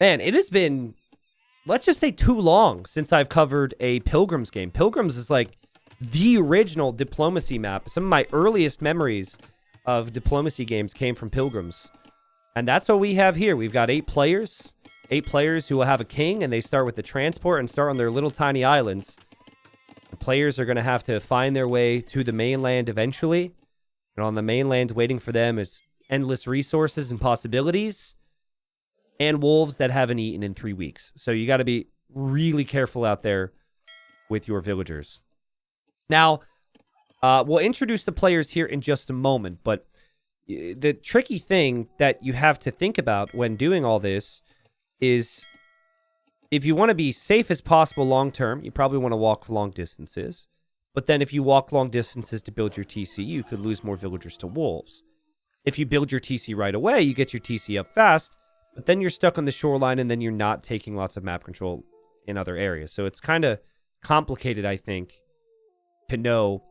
Man, it has been, let's just say, too long since I've covered a Pilgrims game. Pilgrims is like the original diplomacy map. Some of my earliest memories of diplomacy games came from Pilgrims. And that's what we have here. We've got 8 players. 8 players who will have a king, and they start with the transport and start on their little tiny islands. The players are going to have to find their way to the mainland eventually. And on the mainland, waiting for them is endless resources and possibilities. And wolves that haven't eaten in 3 weeks. So you got to be really careful out there with your villagers. Now, we'll introduce the players here in just a moment, but the tricky thing that you have to think about when doing all this is if you want to be safe as possible long-term, you probably want to walk long distances. But then if you walk long distances to build your TC, you could lose more villagers to wolves. If you build your TC right away, you get your TC up fast, but then you're stuck on the shoreline and then you're not taking lots of map control in other areas. So it's kind of complicated, I think, to know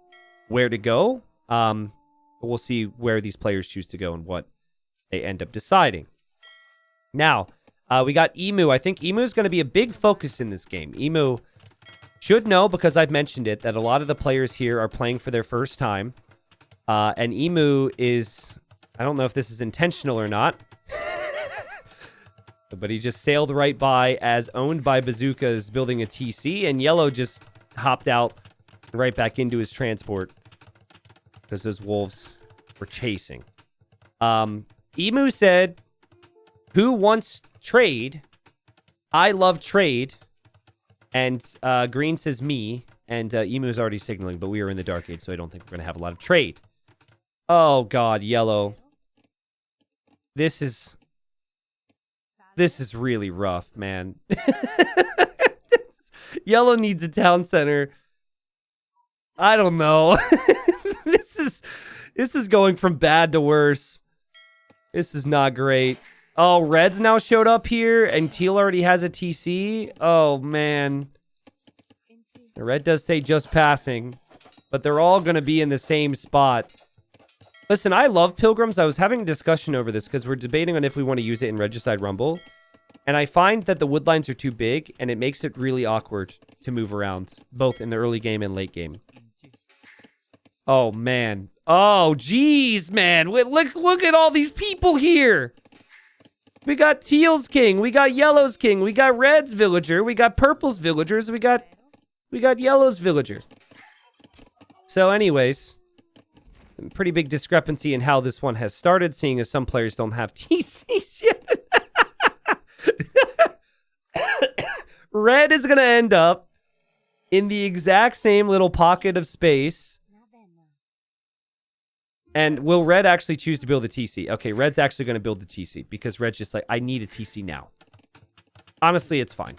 where to go. But we'll see where these players choose to go and what they end up deciding. Now, we got Emu. I think Emu is going to be a big focus in this game. Emu should know, because I've mentioned it, that a lot of the players here are playing for their first time. And Emu is, I don't know if this is intentional or not, but he just sailed right by as Owned by Bazooka is building a TC, and Yellow just hopped out right back into his transport because those wolves were chasing. Emu said, "Who wants trade? I love trade." And Green says me, and Emu is already signaling, but we are in the Dark Age, so I don't think we're going to have a lot of trade. Oh, God, Yellow. This is really rough, man. Yellow needs a town center. I don't know. This is going from bad to worse. This is not great. Oh, Red's now showed up here, and Teal already has a TC. Oh, man. The Red does say just passing, but they're all going to be in the same spot. Listen, I love Pilgrims. I was having a discussion over this because we're debating on if we want to use it in Regicide Rumble. And I find that the wood lines are too big, and it makes it really awkward to move around, both in the early game and late game. Oh, man. Oh, geez, man. Look at all these people here. We got Teal's king. We got Yellow's king. We got Red's villager. We got Purple's villagers. We got Yellow's villager. So anyways, pretty big discrepancy in how this one has started, seeing as some players don't have TCs yet. Red is going to end up in the exact same little pocket of space. And will Red actually choose to build the TC? Okay, Red's actually going to build the TC because Red's just like, I need a TC now. Honestly, it's fine.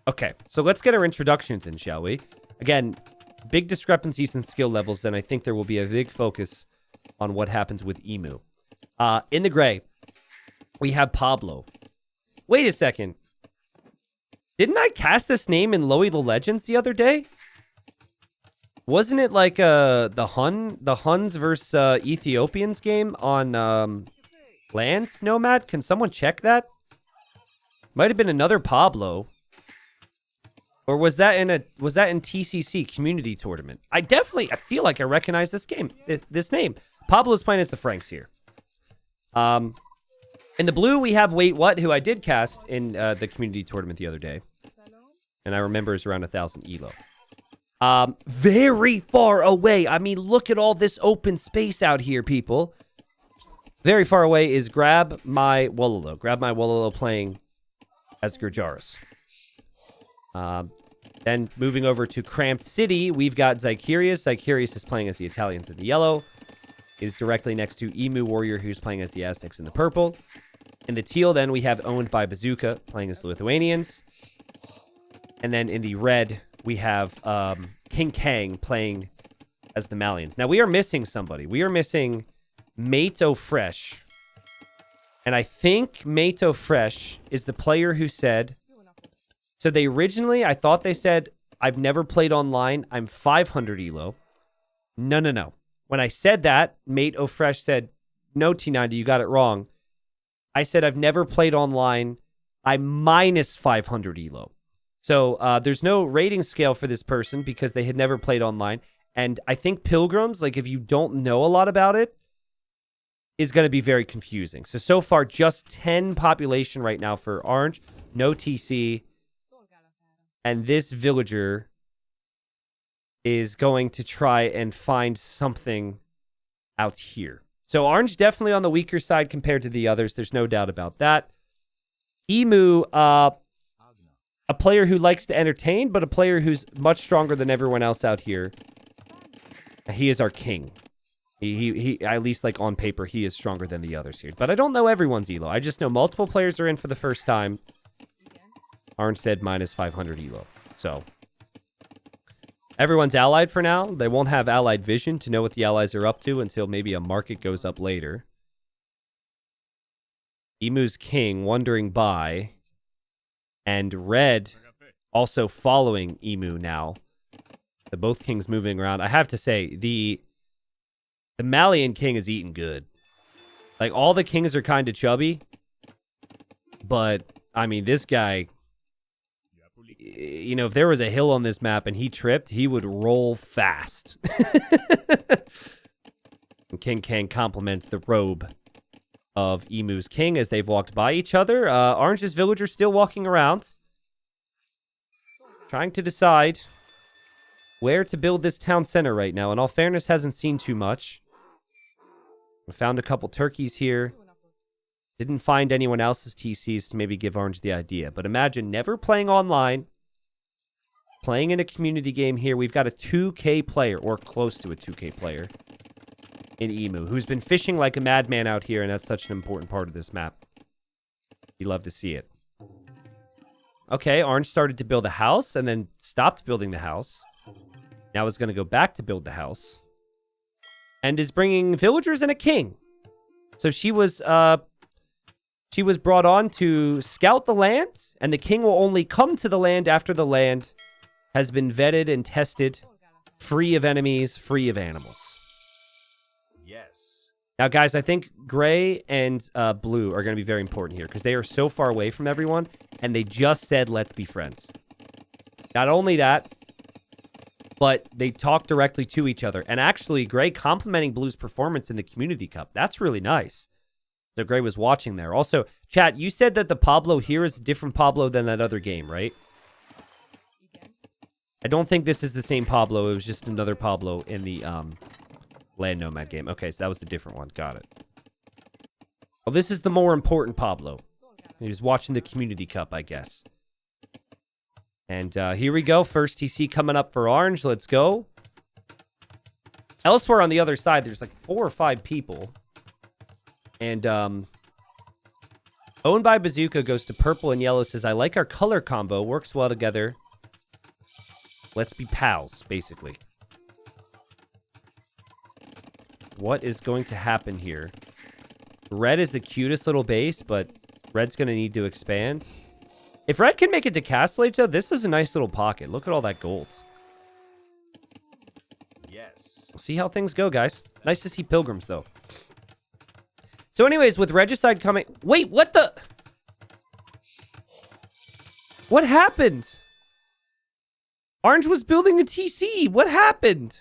Okay, so let's get our introductions in, shall we? Again, big discrepancies in skill levels, then I think there will be a big focus on what happens with Emu. In the gray, we have Pablo. Wait a second. Didn't I cast this name in Loey the Legends the other day? Wasn't it like the Huns versus Ethiopians game on Lands Nomad? Can someone check that? Might have been another Pablo. Or was that in TCC Community Tournament? I feel like I recognize this name. Pablo's playing as the Franks here. In the blue, we have Wait What, who I did cast in the Community Tournament the other day. And I remember it's around 1,000 elo. Very far away. I mean, look at all this open space out here, people. Very far away is Grab My Wololo. Grab My Wololo playing as Gurjaris. Then moving over to Cramped City, we've got Zycurius. Zycurius is playing as the Italians in the yellow. Is directly next to Emu Warrior, who's playing as the Aztecs in the purple. In the teal, then, we have Owned by Bazooka, playing as the Lithuanians. And then in the red, we have King Kang playing as the Malians. Now, we are missing somebody. We are missing Mato Fresh. And I think Mato Fresh is the player who said... So they originally, I thought they said, I've never played online. I'm 500 elo. No. When I said that, Mato Fresh said, no, T90, you got it wrong. I said I've never played online. I'm minus 500 elo. So there's no rating scale for this person because they had never played online. And I think Pilgrims, like if you don't know a lot about it, is going to be very confusing. So far, just 10 population right now for Orange. No TC. And this villager is going to try and find something out here. So Orange definitely on the weaker side compared to the others. There's no doubt about that. Emu, a player who likes to entertain, but a player who's much stronger than everyone else out here. He is our king. He at least like on paper, he is stronger than the others here. But I don't know everyone's elo. I just know multiple players are in for the first time. Orange said minus 500 elo. So everyone's allied for now. They won't have allied vision to know what the allies are up to until maybe a market goes up later. Emu's king wandering by. And Red also following Emu now. The both kings moving around. I have to say, the Malian king is eating good. Like, all the kings are kind of chubby. But, I mean, this guy, you know, if there was a hill on this map and he tripped, he would roll fast. And King Kang compliments the robe of Emu's king as they've walked by each other. Orange's villagers still walking around, trying to decide where to build this town center right now. In all fairness, hasn't seen too much. We found a couple turkeys here. Didn't find anyone else's TCs to maybe give Orange the idea. But imagine never playing online, playing in a community game here. We've got a 2K player, or close to a 2K player, in Emu, who's been fishing like a madman out here, and that's such an important part of this map. You love to see it. Okay, Orange started to build a house, and then stopped building the house. Now is going to go back to build the house. And is bringing villagers and a king. So she was brought on to scout the land, and the king will only come to the land after the land has been vetted and tested, free of enemies, free of animals. Yes. Now, guys, I think gray and blue are going to be very important here because they are so far away from everyone, and they just said, let's be friends. Not only that, but they talk directly to each other. And actually, Gray complimenting Blue's performance in the Community Cup. That's really nice. So Gray was watching there. Also, chat, you said that the Pablo here is a different Pablo than that other game, right? I don't think this is the same Pablo. It was just another Pablo in the Land Nomad game. Okay, so that was a different one. Got it. Well, this is the more important Pablo. He was watching the Community Cup, I guess. And here we go. First TC coming up for Orange. Let's go. Elsewhere on the other side, there's like 4 or 5 people. And Owned by Bazooka goes to purple and yellow. Says, I like our color combo. Works well together. Let's be pals, basically. What is going to happen here? Red is the cutest little base, but Red's going to need to expand. If Red can make it to Castle Age, though, this is a nice little pocket. Look at all that gold. Yes. We'll see how things go, guys. Nice to see Pilgrims, though. So anyways, with Regicide coming... Wait, what the... What happened? Orange was building a TC. What happened?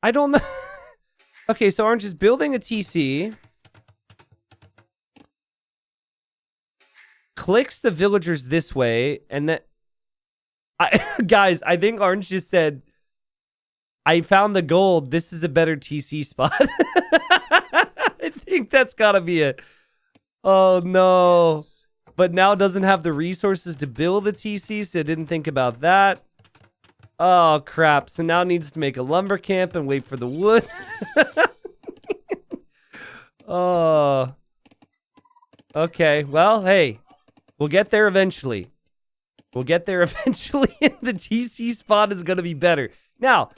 I don't know. Okay, so Orange is building a TC. Clicks the villagers this way, and then... Guys, I think Orange just said, I found the gold. This is a better TC spot. I think that's gotta be it. Oh, no. But now doesn't have the resources to build a TC, so didn't think about that. Oh, crap. So now needs to make a lumber camp and wait for the wood. Oh. Okay, well, hey. We'll get there eventually. We'll get there eventually, and the TC spot is going to be better. Now,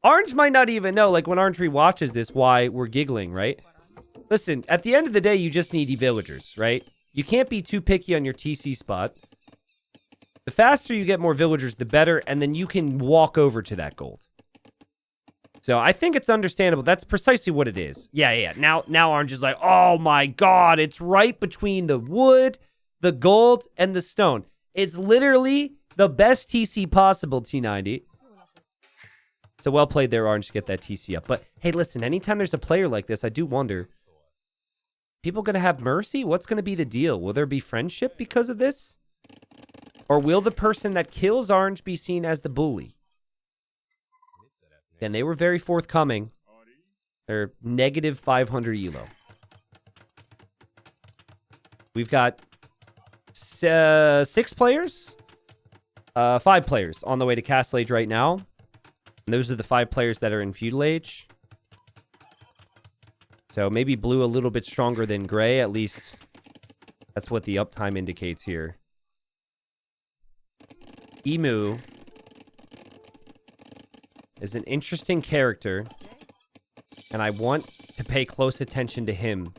Orange might not even know, like when Orange rewatches this, why we're giggling, right? Listen, at the end of the day, you just need villagers, right? You can't be too picky on your TC spot. The faster you get more villagers, the better, and then you can walk over to that gold. So I think it's understandable. That's precisely what it is. Yeah. Now Orange is like, oh my god, it's right between the wood, the gold, and the stone. It's literally the best TC possible, T90. So well played there, Orange, to get that TC up. But hey, listen, anytime there's a player like this, I do wonder, people going to have mercy? What's going to be the deal? Will there be friendship because of this? Or will the person that kills Orange be seen as the bully? And they were very forthcoming. They're negative 500 elo. We've got 6 players? 5 players on the way to Castle Age right now. And those are the 5 players that are in Feudal Age. So maybe blue a little bit stronger than gray. At least that's what the uptime indicates here. Emu is an interesting character, and I want to pay close attention to him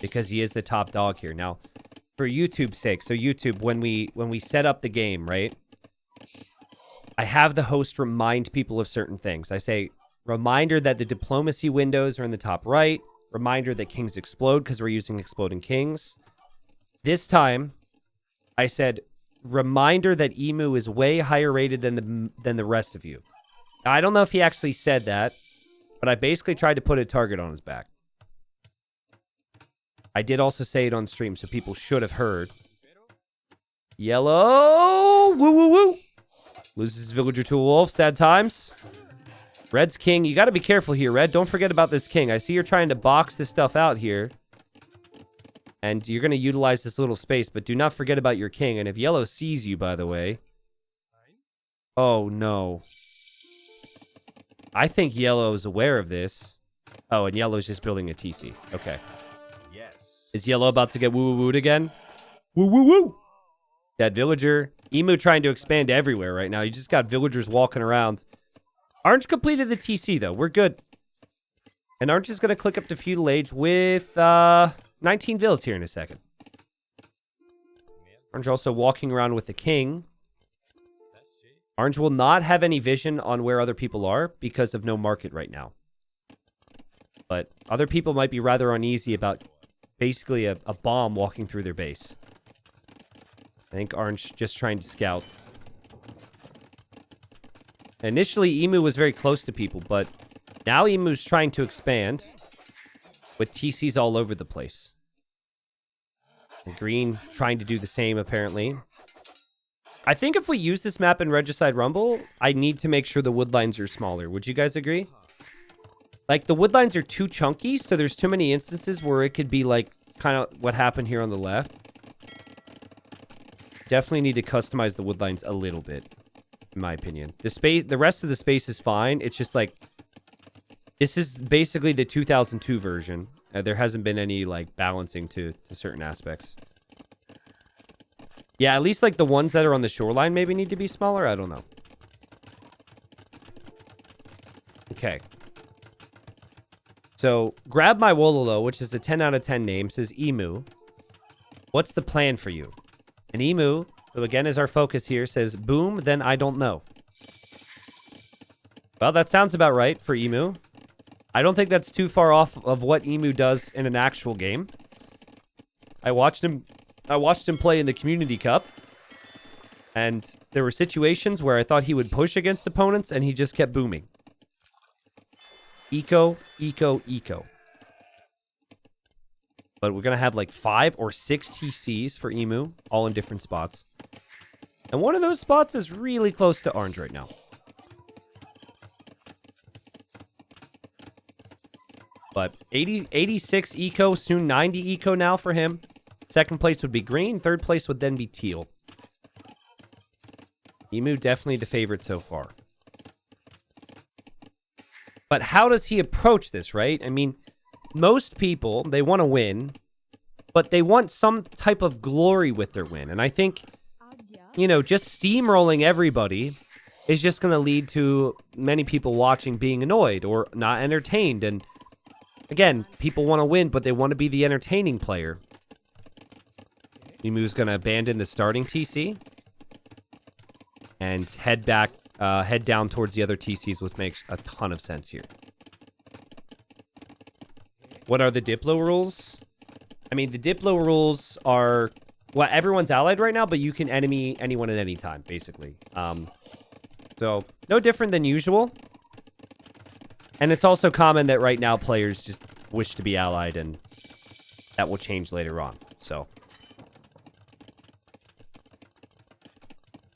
because he is the top dog here. Now, for YouTube's sake, so YouTube, when we set up the game, right, I have the host remind people of certain things. I say, reminder that the diplomacy windows are in the top right, reminder that kings explode because we're using exploding kings. This time, I said, reminder that Emu is way higher rated than the rest of you. Now, I don't know if he actually said that, but I basically tried to put a target on his back. I did also say it on stream, so people should have heard. Yellow! Woo, woo, woo! Loses villager to a wolf. Sad times. Red's king. You got to be careful here, Red. Don't forget about this king. I see you're trying to box this stuff out here. And you're going to utilize this little space, but do not forget about your king. And if yellow sees you, by the way... Oh, no. I think yellow is aware of this. Oh, and yellow is just building a TC. Okay. Yes. Is yellow about to get woo-woo-wooed again? Woo-woo-woo! Dead villager. Emu trying to expand everywhere right now. You just got villagers walking around. Orange completed the TC, though. We're good. And Orange is going to click up to Feudal Age with 19 villas here in a second. Orange also walking around with the king. Orange will not have any vision on where other people are because of no market right now. But other people might be rather uneasy about basically a bomb walking through their base. I think Orange just trying to scout. Initially, Emu was very close to people, but now Emu's trying to expand with TCs all over the place. And Green trying to do the same, apparently. I think if we use this map in Regicide Rumble, I need to make sure the wood lines are smaller. Would you guys agree? Like, the wood lines are too chunky, so there's too many instances where it could be, like, kind of what happened here on the left. Definitely need to customize the wood lines a little bit, in my opinion. The rest of the space is fine. It's just, like, this is basically the 2002 version. There hasn't been any, like, balancing to certain aspects. Yeah, at least, like, the ones that are on the shoreline maybe need to be smaller. I don't know. Okay. So, Grab My Wololo, which is a 10 out of 10 name, says, Emu, what's the plan for you? And Emu, who again is our focus here, says, boom, then I don't know. Well, that sounds about right for Emu. I don't think that's too far off of what Emu does in an actual game. I watched him play in the Community Cup, and there were situations where I thought he would push against opponents, and he just kept booming. Eco, eco, eco. But we're going to have like 5 or 6 TCs for Emu, all in different spots. And one of those spots is really close to Orange right now. But 86 eco, soon 90 eco now for him. Second place would be green. Third place would then be teal. Emu definitely the favorite so far. But how does he approach this, right? I mean, most people, they want to win, but they want some type of glory with their win. And I think, you know, just steamrolling everybody is just going to lead to many people watching being annoyed or not entertained. And again, people want to win, but they want to be the entertaining player. Emu's going to abandon the starting TC and head back head down towards the other TCs, which makes a ton of sense here. What are the diplo rules? I mean, the diplo rules are... Well, everyone's allied right now, but you can enemy anyone at any time, basically. So, no different than usual. And it's also common that right now players just wish to be allied, and that will change later on. So,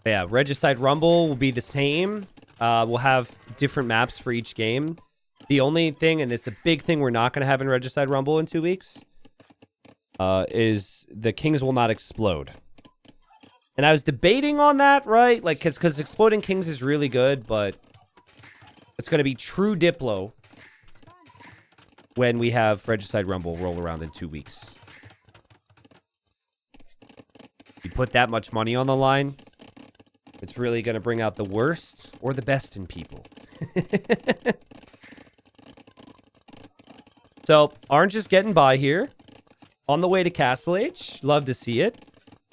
yeah, Regicide Rumble will be the same. We'll have different maps for each game. The only thing, and it's a big thing we're not going to have in Regicide Rumble in 2 weeks, is the kings will not explode. And I was debating on that, right? Like, because exploding kings is really good, but it's going to be true diplo when we have Regicide Rumble roll around in 2 weeks. You put that much money on the line, it's really going to bring out the worst or the best in people. So, Orange is getting by here. On the way to Castle Age. Love to see it.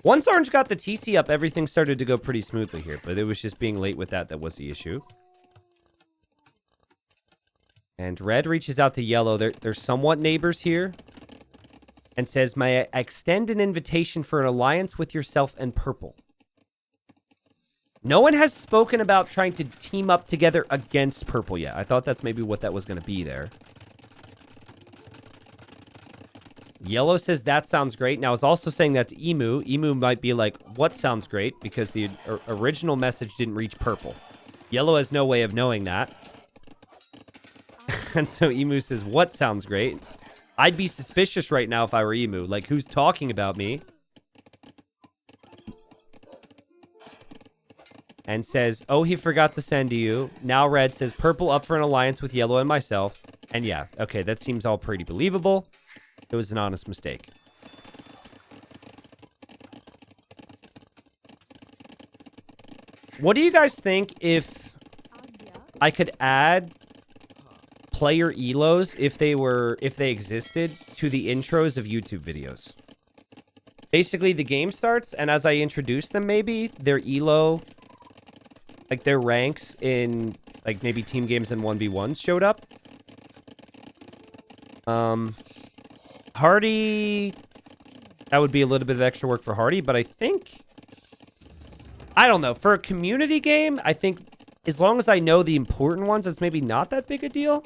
Once Orange got the TC up, everything started to go pretty smoothly here. But it was just being late with that was the issue. And Red reaches out to Yellow. They're somewhat neighbors here. And says, may I extend an invitation for an alliance with yourself and Purple? No one has spoken about trying to team up together against Purple yet. I thought that's maybe what that was going to be there. Yellow says that sounds great. Now, it's also saying that to Emu. Emu might be like, what sounds great? Because the original message didn't reach Purple. Yellow has no way of knowing that. And so Emu says, what sounds great? I'd be suspicious right now if I were Emu. Like, who's talking about me? And says, oh, he forgot to send to you. Now Red says, Purple up for an alliance with Yellow and myself. And yeah, okay, that seems all pretty believable. It was an honest mistake. What do you guys think if I could add player elos if they existed to the intros of YouTube videos? Basically, the game starts, and as I introduce them, maybe their elo, like their ranks in like maybe team games and 1v1s showed up. Hardy, that would be a little bit of extra work for Hardy, but I think, I don't know, for a community game, I think as long as I know the important ones, it's maybe not that big a deal.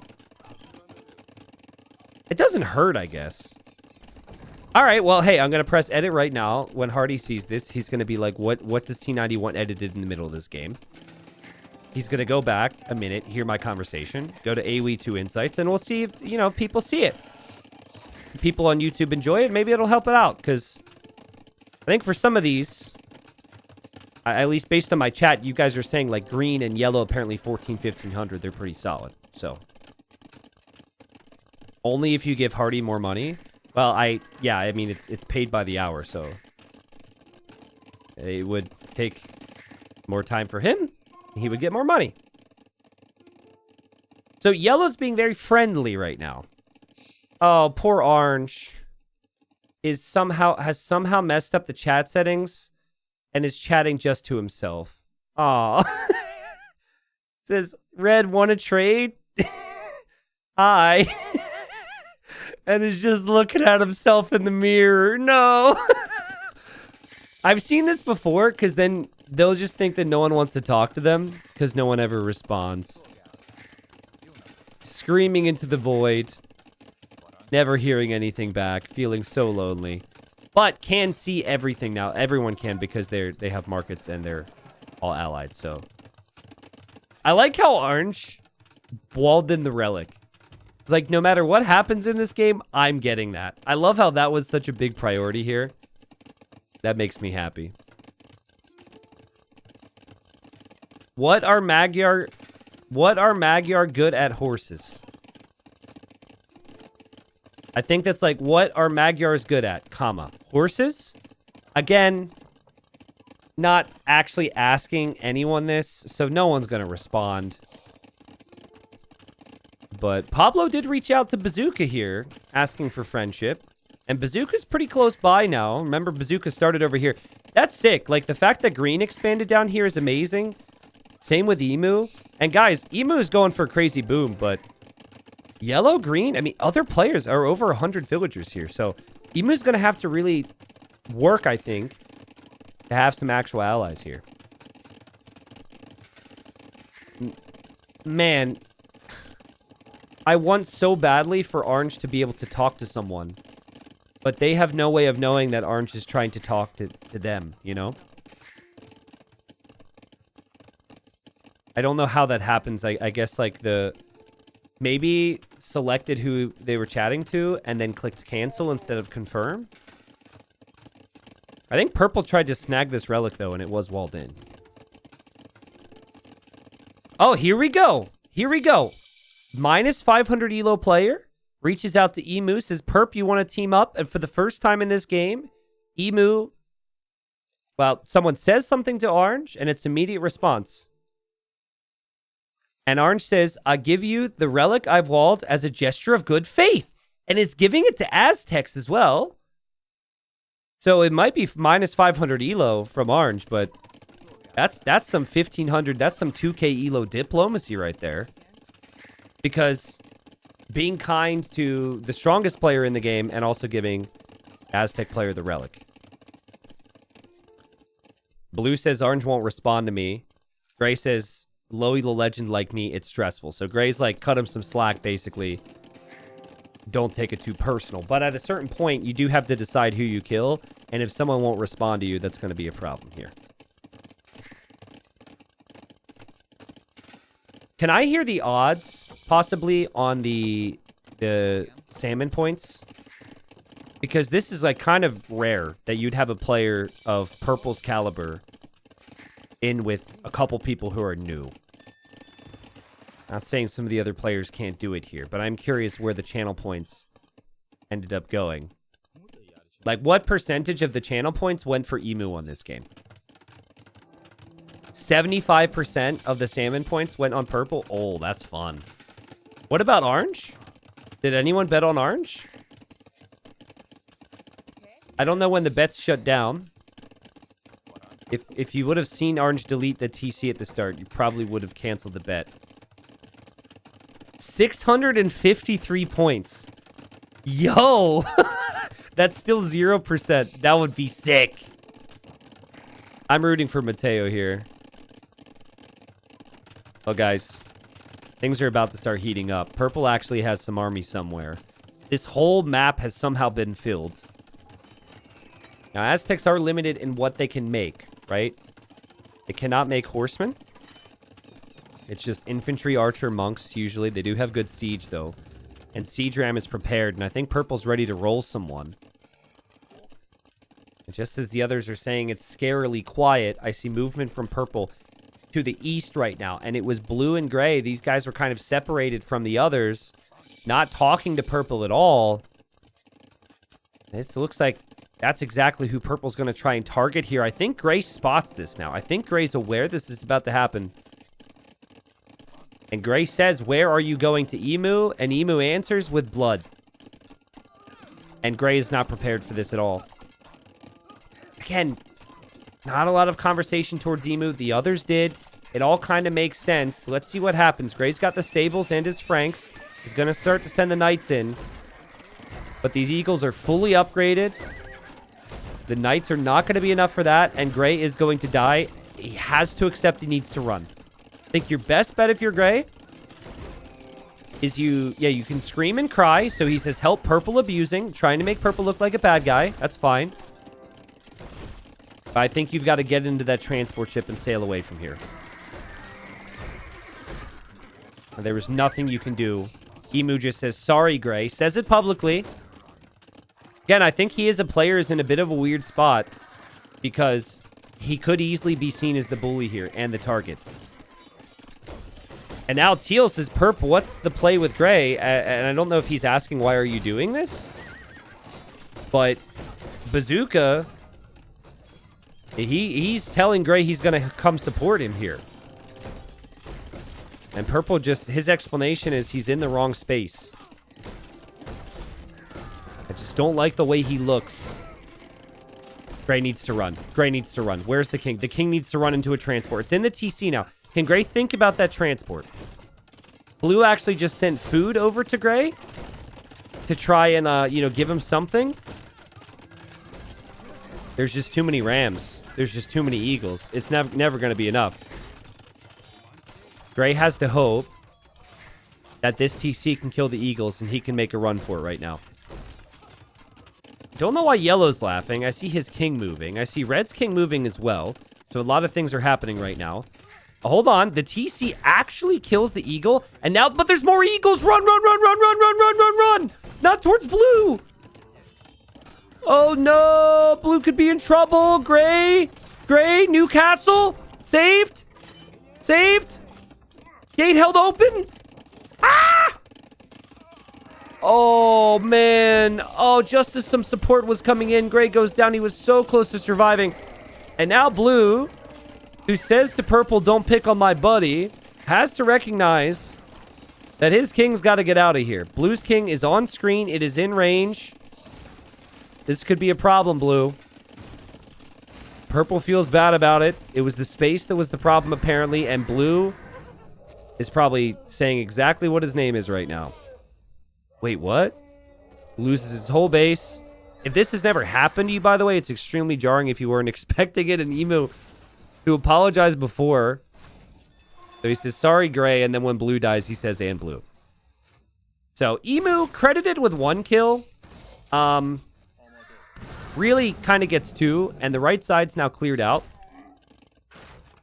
It doesn't hurt, I guess. All right, well, hey, I'm going to press edit right now. When Hardy sees this, he's going to be like, what does T90 want edited in the middle of this game? He's going to go back a minute, hear my conversation, go to AOE2 Insights, and we'll see if, you know, people see it. People on YouTube enjoy it, maybe it'll help it out, because I think for some of these, at least based on my chat, you guys are saying like green and yellow, apparently 1500, they're pretty solid. So only if you give Hardy more money. Well, I mean it's paid by the hour, so it would take more time for him. He would get more money. So yellow's being very friendly right now. Oh, poor Orange has somehow messed up the chat settings and is chatting just to himself. Aw. Says, Red, want to trade? Hi. And is just looking at himself in the mirror. No. I've seen this before, because then they'll just think that no one wants to talk to them, because no one ever responds. Screaming into the void. Never hearing anything back, feeling so lonely, but can see everything now. Everyone can, because they have markets and they're all allied. So I like how Orange walled in the relic. It's like, no matter what happens in this game, I'm getting that. I love how that was such a big priority here. That makes me happy. What are Magyar good at horses? I think that's like, what are Magyars good at, comma, horses? Again, not actually asking anyone this, so no one's going to respond. But Pablo did reach out to Bazooka here, asking for friendship. And Bazooka's pretty close by now. Remember, Bazooka started over here. That's sick. Like, the fact that green expanded down here is amazing. Same with Emu. And guys, Emu is going for a crazy boom, but yellow, green, I mean, other players are over 100 villagers here. So Emu's going to have to really work, I think, to have some actual allies here. Man, I want so badly for Orange to be able to talk to someone, but they have no way of knowing that Orange is trying to talk to them, you know? I don't know how that happens. I guess, like, maybe selected who they were chatting to and then clicked cancel instead of confirm. I think Purple tried to snag this relic, though, and it was walled in. Oh, here we go. Here we go. Minus 500 elo player reaches out to Emu, says, Perp, you want to team up? And for the first time in this game, Emu, well, someone says something to Orange, and it's immediate response. And Orange says, I give you the relic I've walled as a gesture of good faith. And is giving it to Aztecs as well. So it might be minus 500 elo from Orange, but that's some 1,500, that's some 2k elo diplomacy right there. Because being kind to the strongest player in the game and also giving Aztec player the relic. Blue says Orange won't respond to me. Gray says, low elo legend like me, it's stressful. So Gray's like, cut him some slack, basically. Don't take it too personal. But at a certain point, you do have to decide who you kill. And if someone won't respond to you, that's going to be a problem here. Can I hear the odds, possibly, on the salmon points? Because this is, like, kind of rare that you'd have a player of Purple's caliber in with a couple people who are new. Not saying some of the other players can't do it here, but I'm curious where the channel points ended up going. Like, what percentage of the channel points went for Emu on this game? 75% of the salmon points went on Purple? Oh, that's fun. What about Orange? Did anyone bet on Orange? I don't know when the bets shut down. If you would have seen Orange delete the TC at the start, you probably would have canceled the bet. 653 points. Yo! That's still 0%. That would be sick. I'm rooting for Mateo here. Oh, guys. Things are about to start heating up. Purple actually has some army somewhere. This whole map has somehow been filled. Now, Aztecs are limited in what they can make, right? They cannot make horsemen. It's just infantry, archer, monks, usually. They do have good siege, though. And siege ram is prepared, and I think Purple's ready to roll someone. And just as the others are saying it's scarily quiet, I see movement from Purple to the east right now. And it was Blue and Gray. These guys were kind of separated from the others, not talking to Purple at all. It looks like that's exactly who Purple's going to try and target here. I think Gray spots this now. I think Gray's aware this is about to happen. And Gray says, where are you going to Emu? And Emu answers with blood. And Gray is not prepared for this at all. Again, not a lot of conversation towards Emu. The others did. It all kind of makes sense. Let's see what happens. Gray's got the stables and his Franks. He's going to start to send the Knights in. But these Eagles are fully upgraded. The Knights are not going to be enough for that. And Gray is going to die. He has to accept he needs to run. I think your best bet if you're Gray is you can scream and cry. So he says, help Purple abusing, trying to make Purple look like a bad guy. That's fine. But I think you've got to get into that transport ship and sail away from here. There was nothing you can do. Emu just says, sorry, Gray. Says it publicly. Again, I think he is a player is in a bit of a weird spot because he could easily be seen as the bully here and the target. And now Teal says, Perp, what's the play with Gray? And I don't know if he's asking, why are you doing this? But Bazooka, he's telling Gray he's going to come support him here. And Purple just, his explanation is he's in the wrong space. I just don't like the way he looks. Gray needs to run. Gray needs to run. Where's the king? The king needs to run into a transport. It's in the TC now. Can Gray think about that transport? Blue actually just sent food over to Gray to try and, you know, give him something. There's just too many rams. There's just too many eagles. It's never going to be enough. Gray has to hope that this TC can kill the eagles and he can make a run for it right now. Don't know why yellow's laughing. I see his king moving. I see red's king moving as well. So a lot of things are happening right now. Hold on. The TC actually kills the eagle. And now, but there's more eagles. Run, run, run, run, run, run, run, run, run. Not towards blue. Oh, no. Blue could be in trouble. Gray. Gray. Newcastle. Saved. Saved. Gate held open. Ah! Oh, man. Oh, just as some support was coming in, Gray goes down. He was so close to surviving. And now blue, who says to purple, don't pick on my buddy, has to recognize that his king's got to get out of here. Blue's king is on screen. It is in range. This could be a problem, blue. Purple feels bad about it. It was the space that was the problem, apparently, and blue is probably saying exactly what his name is right now. Wait, what? Loses his whole base. If this has never happened to you, by the way, it's extremely jarring if you weren't expecting it. And Emu, who apologized before, so he says, sorry, Gray, and then when blue dies, he says, and blue. So, Emu, credited with 1 kill, really kind of gets 2, and the right side's now cleared out.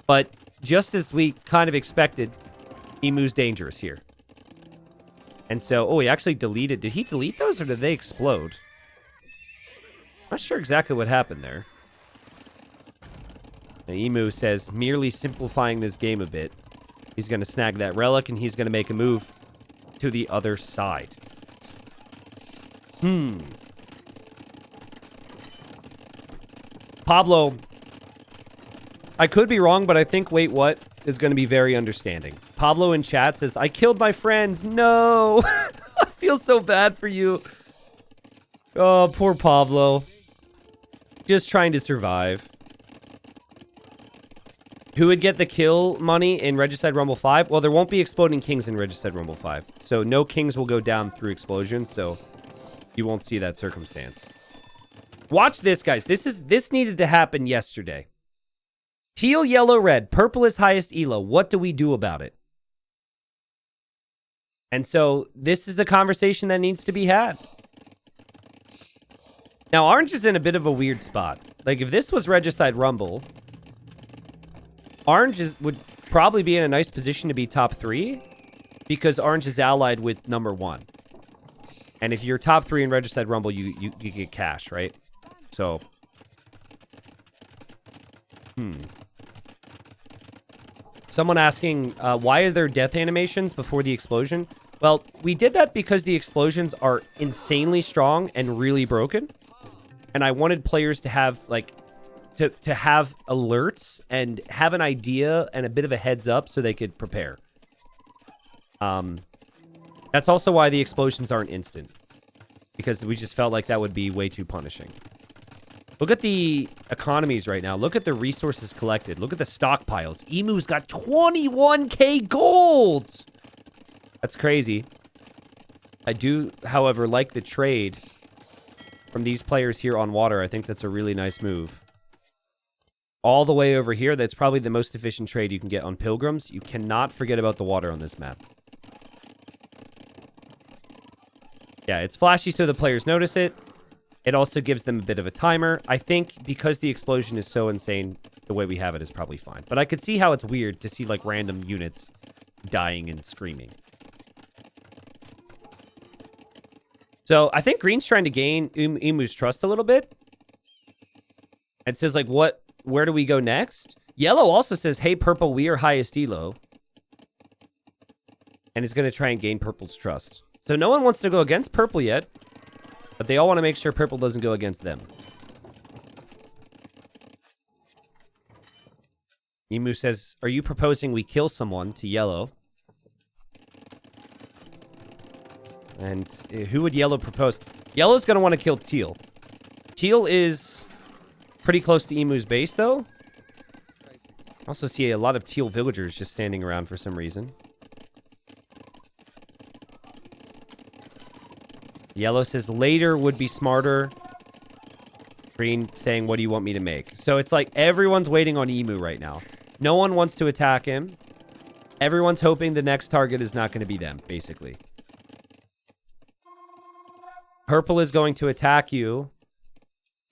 But just as we kind of expected, Emu's dangerous here. And so, oh, he actually deleted. Did he delete those, or did they explode? Not sure exactly what happened there. And Emu says, merely simplifying this game a bit. He's going to snag that relic, and he's going to make a move to the other side. Pablo, I could be wrong, but I think Wait What is going to be very understanding. Pablo in chat says, I killed my friends. No. I feel so bad for you. Oh, poor Pablo. Just trying to survive. Who would get the kill money in Regicide Rumble 5? Well, there won't be exploding kings in Regicide Rumble 5. So no kings will go down through explosions, so you won't see that circumstance. Watch this, guys. This needed to happen yesterday. Teal, yellow, red. Purple is highest elo. What do we do about it? And so this is a conversation that needs to be had. Now, orange is in a bit of a weird spot. Like, if this was Regicide Rumble, orange would probably be in a nice position to be top 3 because orange is allied with number 1. And if you're top 3 in Regicide Rumble, you get cash, right? So, Someone asking, why are there death animations before the explosion? Well, we did that because the explosions are insanely strong and really broken. And I wanted players to have, like, to have alerts and have an idea and a bit of a heads up so they could prepare. That's also why the explosions aren't instant. Because we just felt like that would be way too punishing. Look at the economies right now. Look at the resources collected. Look at the stockpiles. Emu's got 21k gold. That's crazy. I do, however, like the trade from these players here on water. I think that's a really nice move. All the way over here, that's probably the most efficient trade you can get on Pilgrims. You cannot forget about the water on this map. Yeah, it's flashy so the players notice it. It also gives them a bit of a timer. I think because the explosion is so insane, the way we have it is probably fine. But I could see how it's weird to see, like, random units dying and screaming. So I think green's trying to gain Emu's trust a little bit. It says, like, where do we go next? Yellow also says, hey, purple, we are highest elo. And is going to try and gain purple's trust. So no one wants to go against purple yet. But they all want to make sure purple doesn't go against them. Emu says, are you proposing we kill someone to yellow? And who would yellow propose? Yellow's going to want to kill teal. Teal is pretty close to Emu's base, though. Also see a lot of teal villagers just standing around for some reason. Yellow says later would be smarter. Green saying, what do you want me to make? So it's like everyone's waiting on Emu right now. No one wants to attack him. Everyone's hoping the next target is not going to be them, basically. Purple is going to attack you.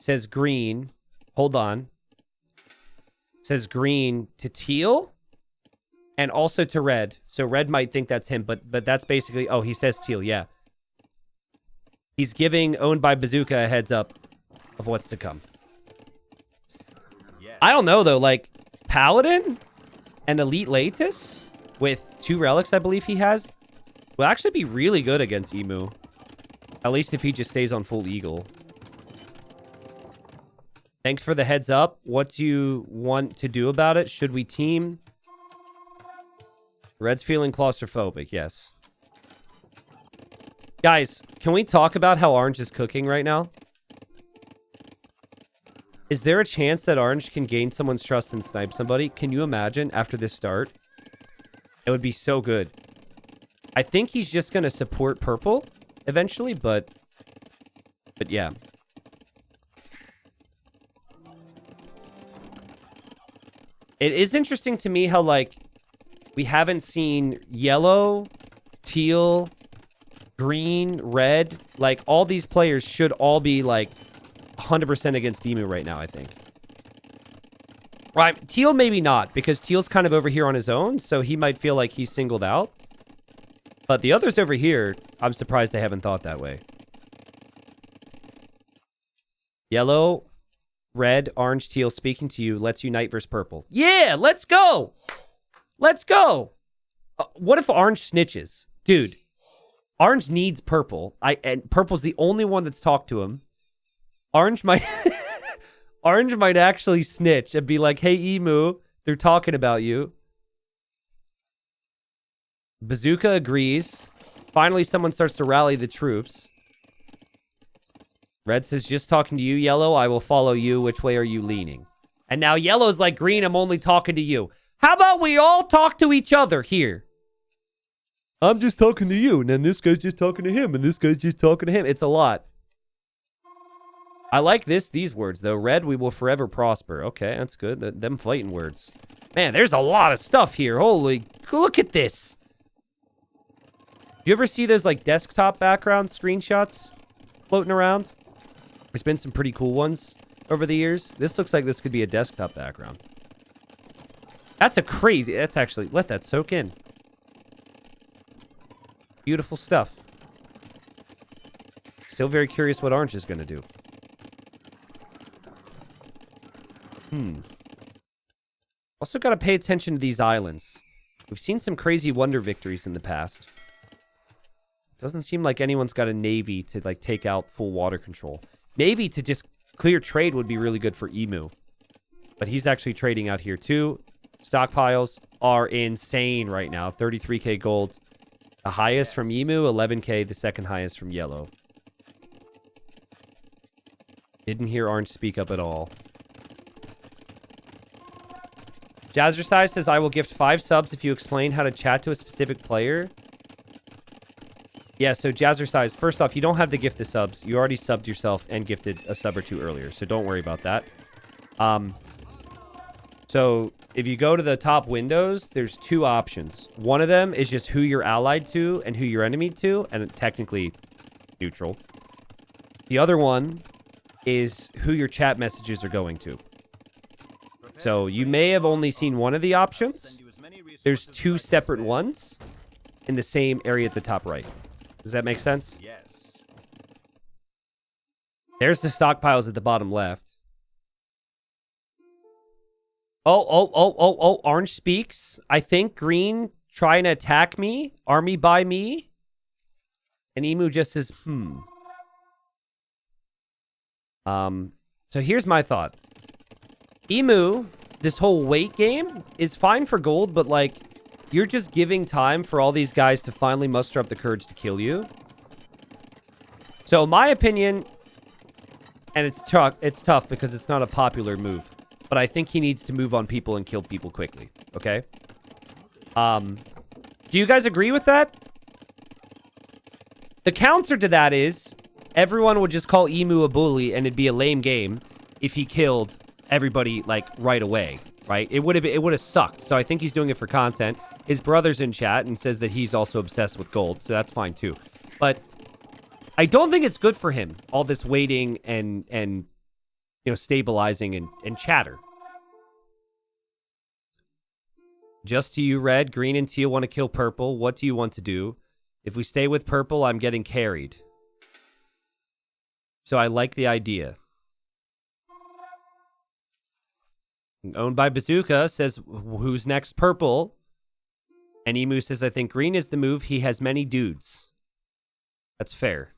Says green. Hold on. Says green to teal. And also to red. So red might think that's him, but that's basically... Oh, he says teal, yeah. He's giving Owned by Bazooka a heads up of what's to come. Yes. I don't know, though. Like, Paladin and Elite Latus with 2 relics, I believe he has, will actually be really good against Emu. At least if he just stays on full Eagle. Thanks for the heads up. What do you want to do about it? Should we team? Red's feeling claustrophobic, yes. Guys, can we talk about how Orange is cooking right now? Is there a chance that Orange can gain someone's trust and snipe somebody? Can you imagine after this start? It would be so good. I think he's just going to support Purple eventually, but yeah. It is interesting to me how, like, we haven't seen yellow, teal, green, red. Like, all these players should all be, like, 100% against Emu right now, I think. Right, teal maybe not, because teal's kind of over here on his own, so he might feel like he's singled out. But the others over here, I'm surprised they haven't thought that way. Yellow, red, orange, teal, speaking to you. Let's unite versus purple. Yeah, let's go! Let's go! What if orange snitches? Dude, orange needs purple. And purple's the only one that's talked to him. Orange might... Orange might actually snitch and be like, hey, Emu, they're talking about you. Bazooka agrees. Finally, someone starts to rally the troops. Red says, just talking to you, Yellow. I will follow you. Which way are you leaning? And now Yellow's like, Green, I'm only talking to you. How about we all talk to each other here? I'm just talking to you, and then this guy's just talking to him, and this guy's just talking to him. It's a lot. I like these words, though. Red, we will forever prosper. Okay, that's good. Them fighting words. Man, there's a lot of stuff here. Holy, look at this. Do you ever see those, like, desktop background screenshots floating around? There's been some pretty cool ones over the years. This looks like this could be a desktop background. That's that's actually, let that soak in. Beautiful stuff. Still very curious what Orange is going to do. Also got to pay attention to these islands. We've seen some crazy wonder victories in the past. Doesn't seem like anyone's got a navy to, like, take out full water control. Navy to just clear trade would be really good for Emu. But he's actually trading out here too. Stockpiles are insane right now. 33k gold. The highest from Emu, 11k. The second highest from Yellow. Didn't hear Orange speak up at all. Jazzercise says, I will gift 5 subs if you explain how to chat to a specific player. Yeah, so Jazzercise, first off, you don't have to gift the subs. You already subbed yourself and gifted a sub or 2 earlier, so don't worry about that. So if you go to the top windows, there's 2 options. One of them is just who you're allied to and who you're enemy to, and technically neutral. The other one is who your chat messages are going to. So you may have only seen one of the options. There's 2 separate ones in the same area at the top right. Does that make sense? Yes. There's the stockpiles at the bottom left. Oh, Orange speaks. I think Green trying to attack me. Army by me. And Emu just says, So here's my thought. Emu, this whole wait game is fine for gold, but, like, you're just giving time for all these guys to finally muster up the courage to kill you. So, my opinion, and it's tough because it's not a popular move. but I think he needs to move on people and kill people quickly. Okay? Do you guys agree with that? The counter to that is everyone would just call Emu a bully and it'd be a lame game if he killed everybody like right away, right? It would have sucked. So I think he's doing it for content. His brother's in chat and says that he's also obsessed with gold, so that's fine too. But I don't think it's good for him, all this waiting and you know, stabilizing and chatter. Just to you, Red. Green and teal want to kill purple. What do you want to do? If we stay with purple, I'm getting carried. So I like the idea. Owned by Bazooka says, who's next? Purple. And Emu says, I think green is the move. He has many dudes. That's fair.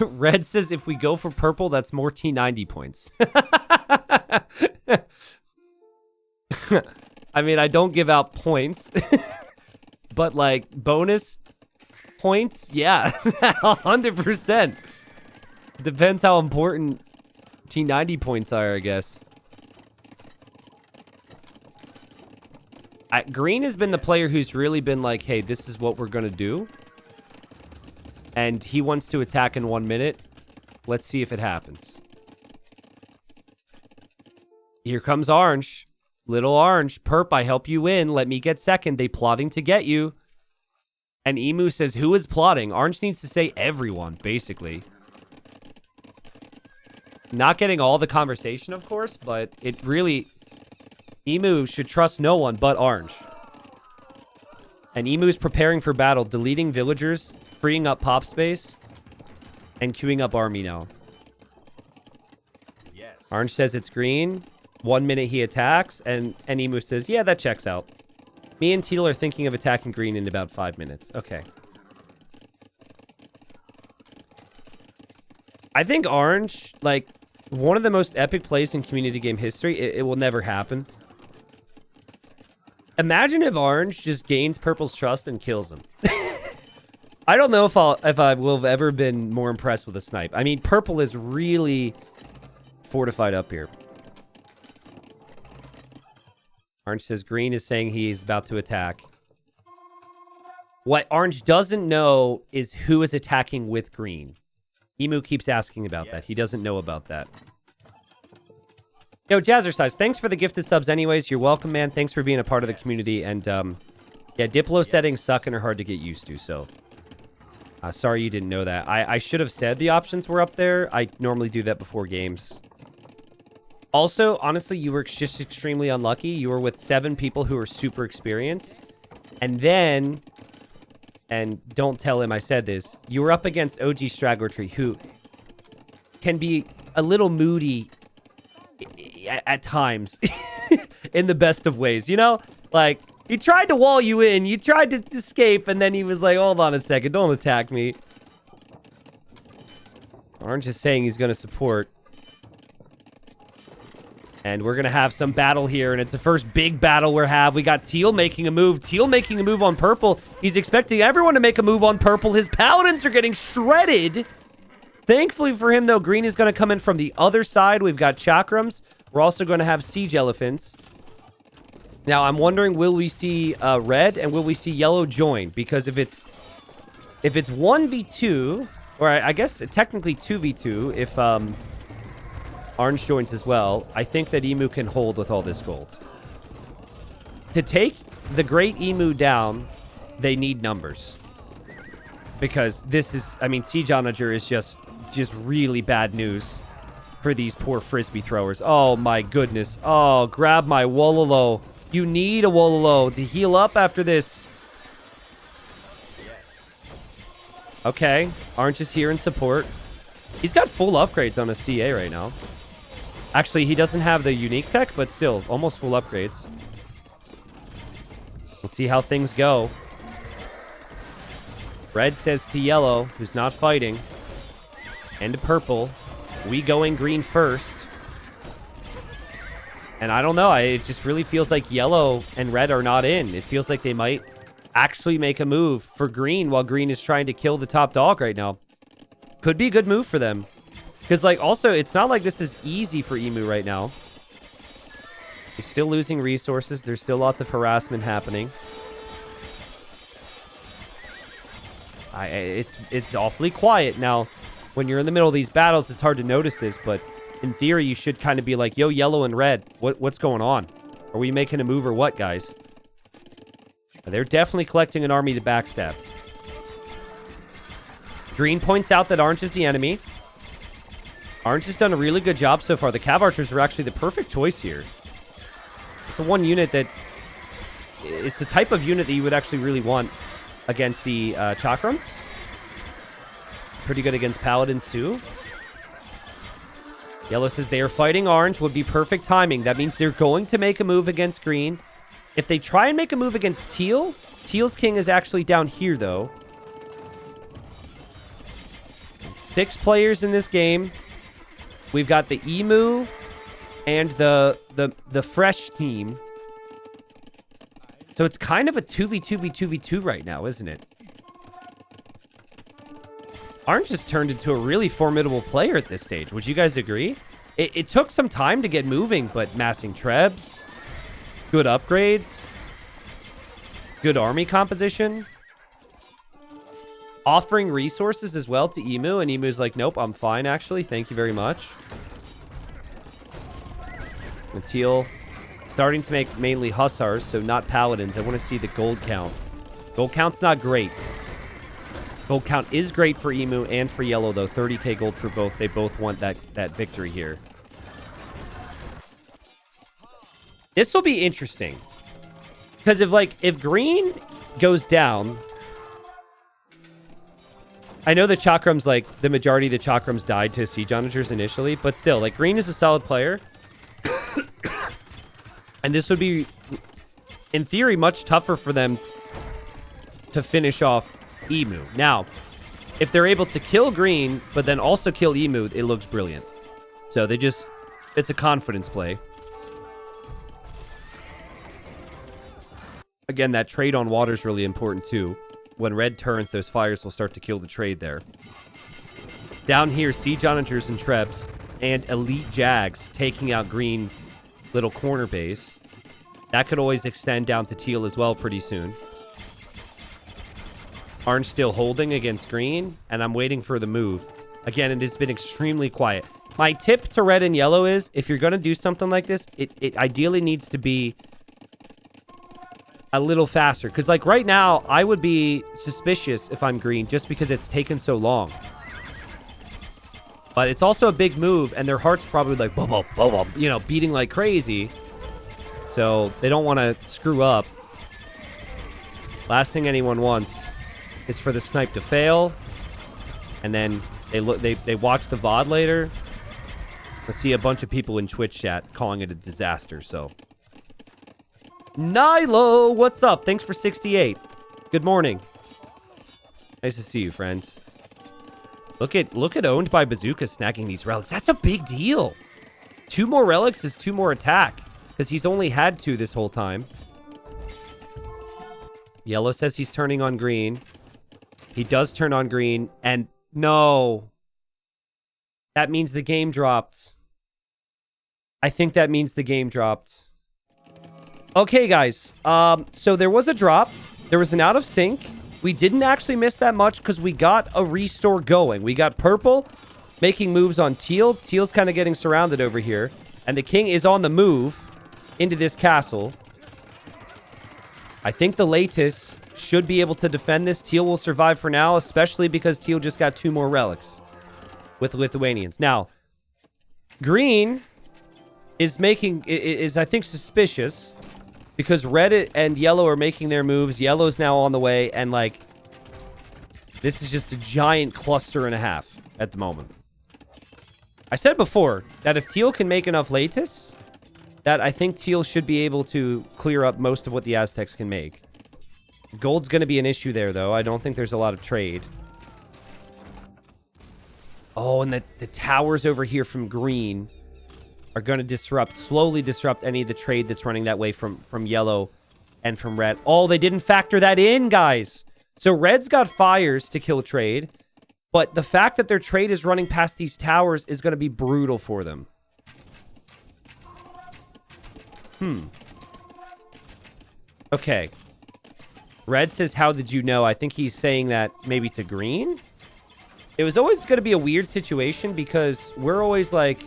Red says, if we go for purple, that's more T90 points. I mean, I don't give out points. But, like, bonus points? Yeah, 100%. Depends how important T90 points are, I guess. Green has been the player who's really been like, hey, this is what we're going to do. And he wants to attack in 1 minute. Let's see if it happens. Here comes Orange. Little Orange. Perp, I help you win. Let me get second. They plotting to get you. And Emu says, who is plotting? Orange needs to say everyone, basically. Not getting all the conversation, of course, but it really... Emu should trust no one but Orange. And Emu is preparing for battle, deleting villagers, freeing up pop space, and queuing up army now. Yes. Orange says it's green. 1 minute he attacks, and Emu says, yeah, that checks out. Me and Teal are thinking of attacking green in about 5 minutes. Okay. I think Orange, like, one of the most epic plays in community game history, it will never happen. Imagine if Orange just gains Purple's trust and kills him. I don't know if I will have ever been more impressed with a snipe. I mean, Purple is really fortified up here. Orange says green is saying he's about to attack. What Orange doesn't know is who is attacking with green. Emu keeps asking about that. He doesn't know about that. Yo, Jazzercise, thanks for the gifted subs anyways. You're welcome, man. Thanks for being a part of the community. And, yeah, Diplo settings suck and are hard to get used to, so... sorry you didn't know that. I should have said the options were up there. I normally do that before games. Also, honestly, you were just extremely unlucky. You were with 7 people who were super experienced. And then... And don't tell him I said this. You were up against OG Straggler Tree, who can be a little moody... at times in the best of ways, you know, like he tried to wall you in, you tried to escape, and then he was like, hold on a second, don't attack me. Orange is saying he's going to support, and we're going to have some battle here, and it's the first big battle we got Teal making a move. Teal making a move on purple. He's expecting everyone to make a move on purple. His paladins are getting shredded. Thankfully for him, though, green is going to come in from the other side. We've got chakrams. We're also going to have siege elephants. Now, I'm wondering, will we see red and will we see yellow join? Because if it's 1v2, or I guess technically 2v2, if orange joins as well, I think that Emu can hold with all this gold. To take the great Emu down, they need numbers. Because this is, I mean, Siege Onager is just really bad news for these poor frisbee throwers. Oh my goodness. Oh, grab my Wololo. You need a Wololo to heal up after this. Okay, Orange is here in support. He's got full upgrades on a CA right now. Actually, he doesn't have the unique tech, but still, almost full upgrades. Let's see how things go. Red says to yellow, who's not fighting, and to purple, we going green first. And I don't know, it just really feels like yellow and red are not in. It feels like they might actually make a move for green while green is trying to kill the top dog right now. Could be a good move for them. Because, like, also, it's not like this is easy for Emu right now. He's still losing resources. There's still lots of harassment happening. It's awfully quiet. Now, when you're in the middle of these battles, it's hard to notice this, but in theory, you should kind of be like, yo, yellow and red, what's going on? Are we making a move or what, guys? They're definitely collecting an army to backstab. Green points out that orange is the enemy. Orange has done a really good job so far. The Cav Archers are actually the perfect choice here. It's a one unit that... It's the type of unit that you would actually really want against the Chakrams. Pretty good against Paladins, too. Yellow says they are fighting orange. Would be perfect timing. That means they're going to make a move against green. If they try and make a move against teal, teal's king is actually down here, though. 6 players in this game. We've got the Emu and the fresh team. So it's kind of a 2v2v2v2 right now, isn't it? Orange has turned into a really formidable player at this stage. Would you guys agree? It took some time to get moving, but massing trebs, good upgrades, good army composition, offering resources as well to Emu, and Emu's like, nope, I'm fine, actually. Thank you very much. And teal starting to make mainly hussars, so not paladins. I want to see the gold count. Gold count's not great. Gold count is great for Emu and for yellow, though. 30k gold for both. They both want that victory here. This will be interesting. Because if green goes down... I know the Chakrams, the majority of the Chakrams died to Siege Onagers initially, but still, green is a solid player. And this would be, in theory, much tougher for them to finish off Emu. Now, if they're able to kill green, but then also kill Emu, it looks brilliant. So it's a confidence play. Again, that trade on water is really important too. When red turns, those fires will start to kill the trade there. Down here, Siege Onagers and Trebs and Elite Jags taking out green little corner base. That could always extend down to teal as well pretty soon. Orange still holding against green, and I'm waiting for the move. Again, it has been extremely quiet. My tip to red and yellow is, if you're going to do something like this, it ideally needs to be a little faster. Because, right now, I would be suspicious if I'm green, just because it's taken so long. But it's also a big move, and their heart's probably boom, boom, boom, boom, beating like crazy. So they don't want to screw up. Last thing anyone wants is for the snipe to fail, and then they watch the VOD later. I see a bunch of people in Twitch chat calling it a disaster. So, Nilo, what's up? Thanks for 68. Good morning. Nice to see you, friends. Look at Owned by Bazooka snagging these relics. That's a big deal. 2 more relics is 2 more attack, because he's only had 2 this whole time. Yellow says he's turning on green. He does turn on green, and no. That means the game dropped. I think that means the game dropped. Okay, guys. So there was a drop. There was an out of sync. We didn't actually miss that much because we got a restore going. We got purple making moves on teal. Teal's kind of getting surrounded over here. And the king is on the move into this castle. I think the Latus should be able to defend this. Teal will survive for now, especially because teal just got 2 more relics with Lithuanians. Now, green is I think, suspicious because red and yellow are making their moves. Yellow's now on the way, and this is just a giant cluster and a half at the moment. I said before that if teal can make enough Latus, that I think teal should be able to clear up most of what the Aztecs can make. Gold's going to be an issue there, though. I don't think there's a lot of trade. Oh, and the towers over here from green are going to slowly disrupt any of the trade that's running that way from yellow and from red. Oh, they didn't factor that in, guys. So red's got fires to kill trade. But the fact that their trade is running past these towers is going to be brutal for them. Okay. Red says, how did you know? I think he's saying that maybe to green. It was always going to be a weird situation because we're always like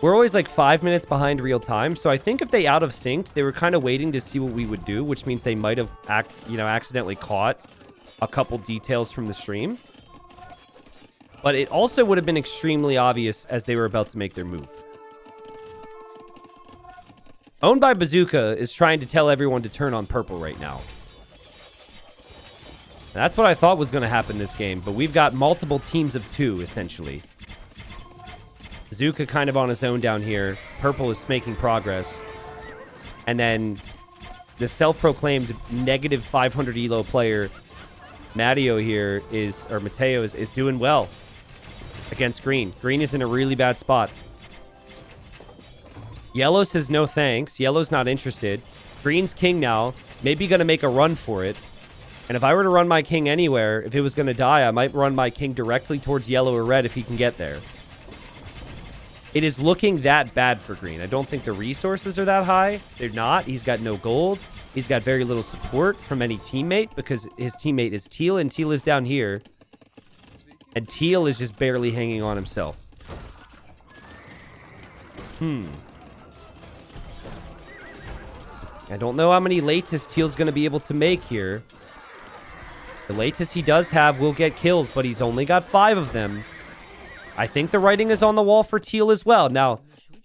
5 minutes behind real time. So I think if they out of synced, they were kind of waiting to see what we would do, which means they might have accidentally caught a couple details from the stream. But it also would have been extremely obvious as they were about to make their move. Owned by Bazooka is trying to tell everyone to turn on purple right now. That's what I thought was going to happen this game, but we've got multiple teams of 2, essentially. Bazooka kind of on his own down here. Purple is making progress. And then the self-proclaimed negative 500 elo player, Mateo here, Mateo is doing well against green. Green is in a really bad spot. Yellow says no thanks. Yellow's not interested. Green's king now. Maybe going to make a run for it. And if I were to run my king anywhere, if it was going to die, I might run my king directly towards yellow or red if he can get there. It is looking that bad for green. I don't think the resources are that high. They're not. He's got no gold. He's got very little support from any teammate because his teammate is Teal, and Teal is down here. And Teal is just barely hanging on himself. I don't know how many latest Teal's going to be able to make here. The latest he does have will get kills, but he's only got 5 of them. I think the writing is on the wall for Teal as well. Now,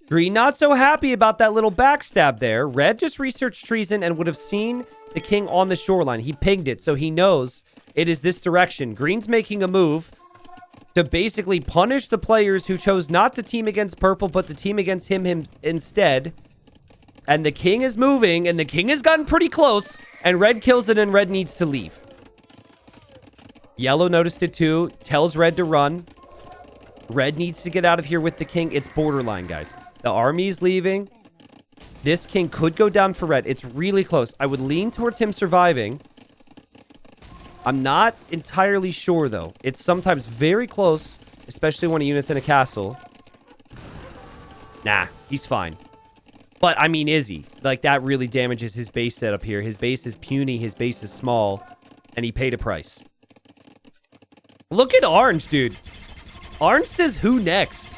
green not so happy about that little backstab there. Red just researched treason and would have seen the king on the shoreline. He pinged it, so he knows it is this direction. Green's making a move to basically punish the players who chose not to team against purple, but to team against him instead. And the king is moving, and the king has gotten pretty close, and red kills it, and red needs to leave. Yellow noticed it too, tells red to run. Red needs to get out of here with the king. It's borderline, guys. The army is leaving. This king could go down for red. It's really close. I would lean towards him surviving. I'm not entirely sure, though. It's sometimes very close, especially when a unit's in a castle. Nah, he's fine. But, I mean, is he? Like, that really damages his base setup here. His base is puny, his base is small, and he paid a price. Look at Orange, dude. Orange says, who next?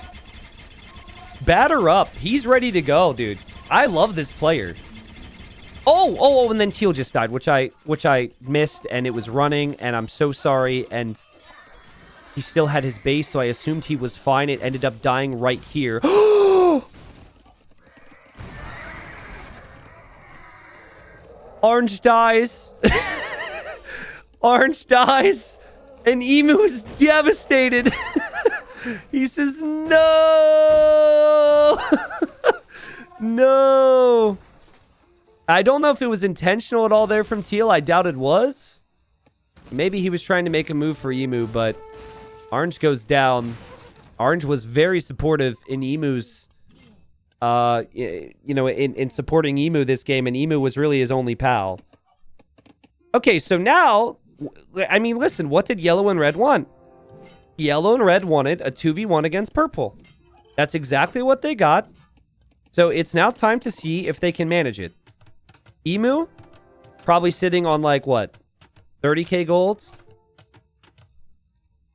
Batter up. He's ready to go, dude. I love this player. Oh, and then Teal just died, which I missed, and it was running, and I'm so sorry, and he still had his base, so I assumed he was fine. It ended up dying right here. Orange dies. Orange dies. And Emu is devastated. He says, no. No. I don't know if it was intentional at all there from Teal. I doubt it was. Maybe he was trying to make a move for Emu, but Orange goes down. Orange was very supportive in Emu's in supporting Emu this game, and Emu was really his only pal. Okay, so now, I mean, listen, what did yellow and red want? Yellow and red wanted a 2v1 against purple. That's exactly what they got. So it's now time to see if they can manage it. Emu, probably sitting on like, what, 30k gold?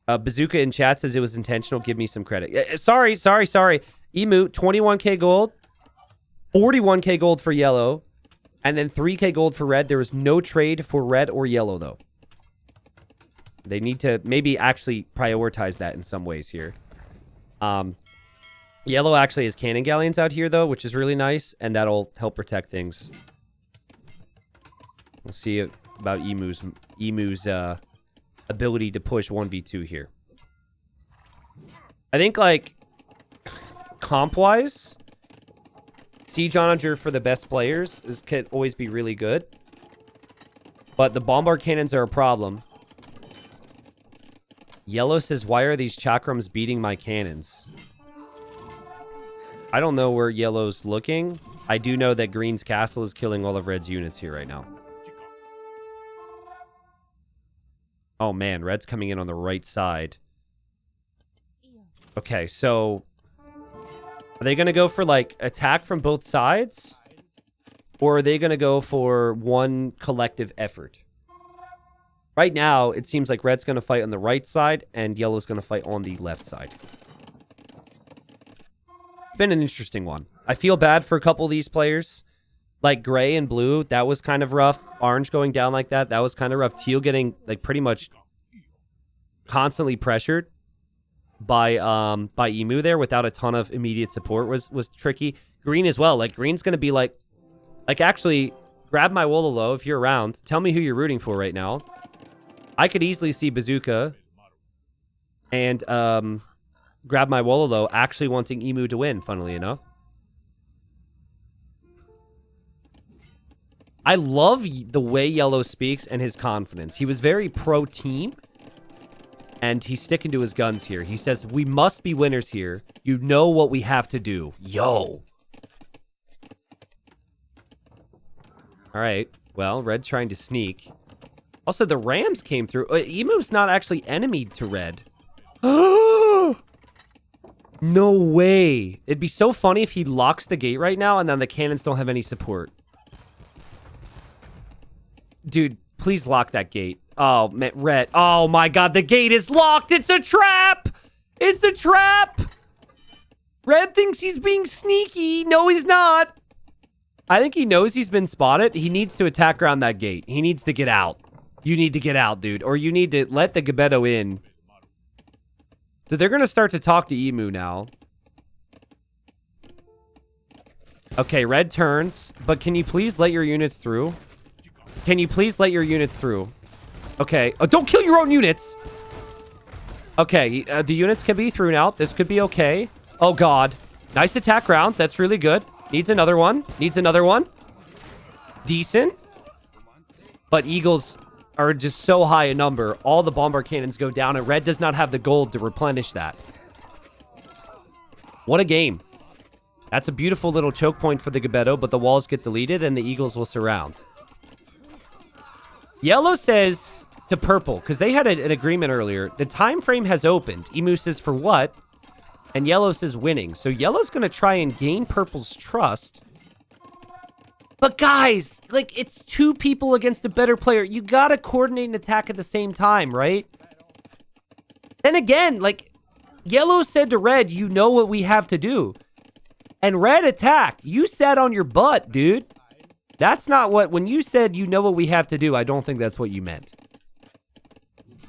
Bazooka in chat says it was intentional. Give me some credit. Sorry. Emu, 21k gold, 41k gold for yellow, and then 3k gold for red. There was no trade for red or yellow, though. They need to maybe actually prioritize that in some ways here. Yellow actually has cannon galleons out here, though, which is really nice, and that'll help protect things. We'll see about Emu's ability to push 1v2 here. I think, like, comp-wise, Siege Onager for the best players could always be really good. But the bombard cannons are a problem. Yellow says, why are these chakrams beating my cannons? I don't know where yellow's looking. I do know that green's castle is killing all of red's units here right now. Oh, man. Red's coming in on the right side. Okay, so... Are they going to go for, like, attack from both sides? Or are they going to go for one collective effort? Right now, it seems like Red's going to fight on the right side, and Yellow's going to fight on the left side. It's been an interesting one. I feel bad for a couple of these players. Like, Gray and Blue, that was kind of rough. Orange going down like that, that was kind of rough. Teal getting, like, pretty much constantly pressured by Emu there without a ton of immediate support was tricky. Green as well. Like, Green's going to be like, actually, grab my Wololo if you're around. Tell me who you're rooting for right now. I could easily see Bazooka and grab my Wololo actually wanting Emu to win, funnily enough. I love the way Yellow speaks and his confidence. He was very pro-team, and he's sticking to his guns here. He says, we must be winners here. You know what we have to do. Yo. All right. Well, Red trying to sneak. Also, the Rams came through. Emu's not actually enemy to Red. No way. It'd be so funny if he locks the gate right now and then the cannons don't have any support. Dude, please lock that gate. Oh, man, Red. Oh, my God. The gate is locked. It's a trap. It's a trap. Red thinks he's being sneaky. No, he's not. I think he knows he's been spotted. He needs to attack around that gate. He needs to get out. You need to get out, dude. Or you need to let the Gebeto in. So they're going to start to talk to Emu now. Okay, Red turns. But can you please let your units through? Can you please let your units through? Okay. Oh, don't kill your own units! Okay, the units can be through now. This could be okay. Oh, God. Nice attack round. That's really good. Needs another one. Needs another one. Decent. But Eagles are just so high in number. All the bomber cannons go down, and Red does not have the gold to replenish that. What a game. That's a beautiful little choke point for the Gebeto, but the walls get deleted, and the Eagles will surround. Yellow says to Purple, because they had an agreement earlier, the time frame has opened. Emu says, for what? And Yellow says winning. So Yellow's going to try and gain Purple's trust. But guys, like, it's two people against a better player. You got to coordinate an attack at the same time, right? Then again, like, Yellow said to Red, you know what we have to do. And Red attacked. You sat on your butt, dude. That's not what, when you said you know what we have to do, I don't think that's what you meant.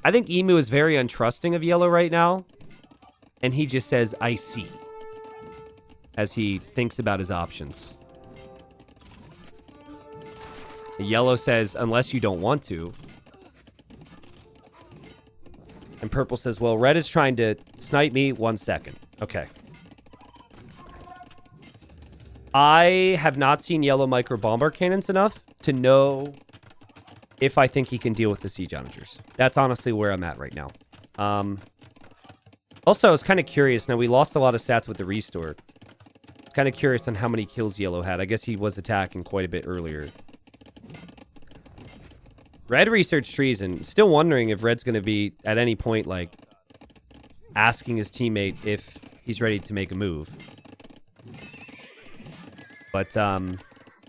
I think Emu is very untrusting of Yellow right now. And he just says, I see. As he thinks about his options. Yellow says, unless you don't want to. And Purple says, well, Red is trying to snipe me. 1 second. Okay. I have not seen Yellow micro bomber cannons enough to know if I think he can deal with the siege onagers. That's honestly where I'm at right now. Also, I was kind of curious. Now, we lost a lot of stats with the restore. Kind of curious on how many kills Yellow had. I guess he was attacking quite a bit earlier. Red researched treason. Still wondering if Red's going to be, at any point, like, asking his teammate if he's ready to make a move. But,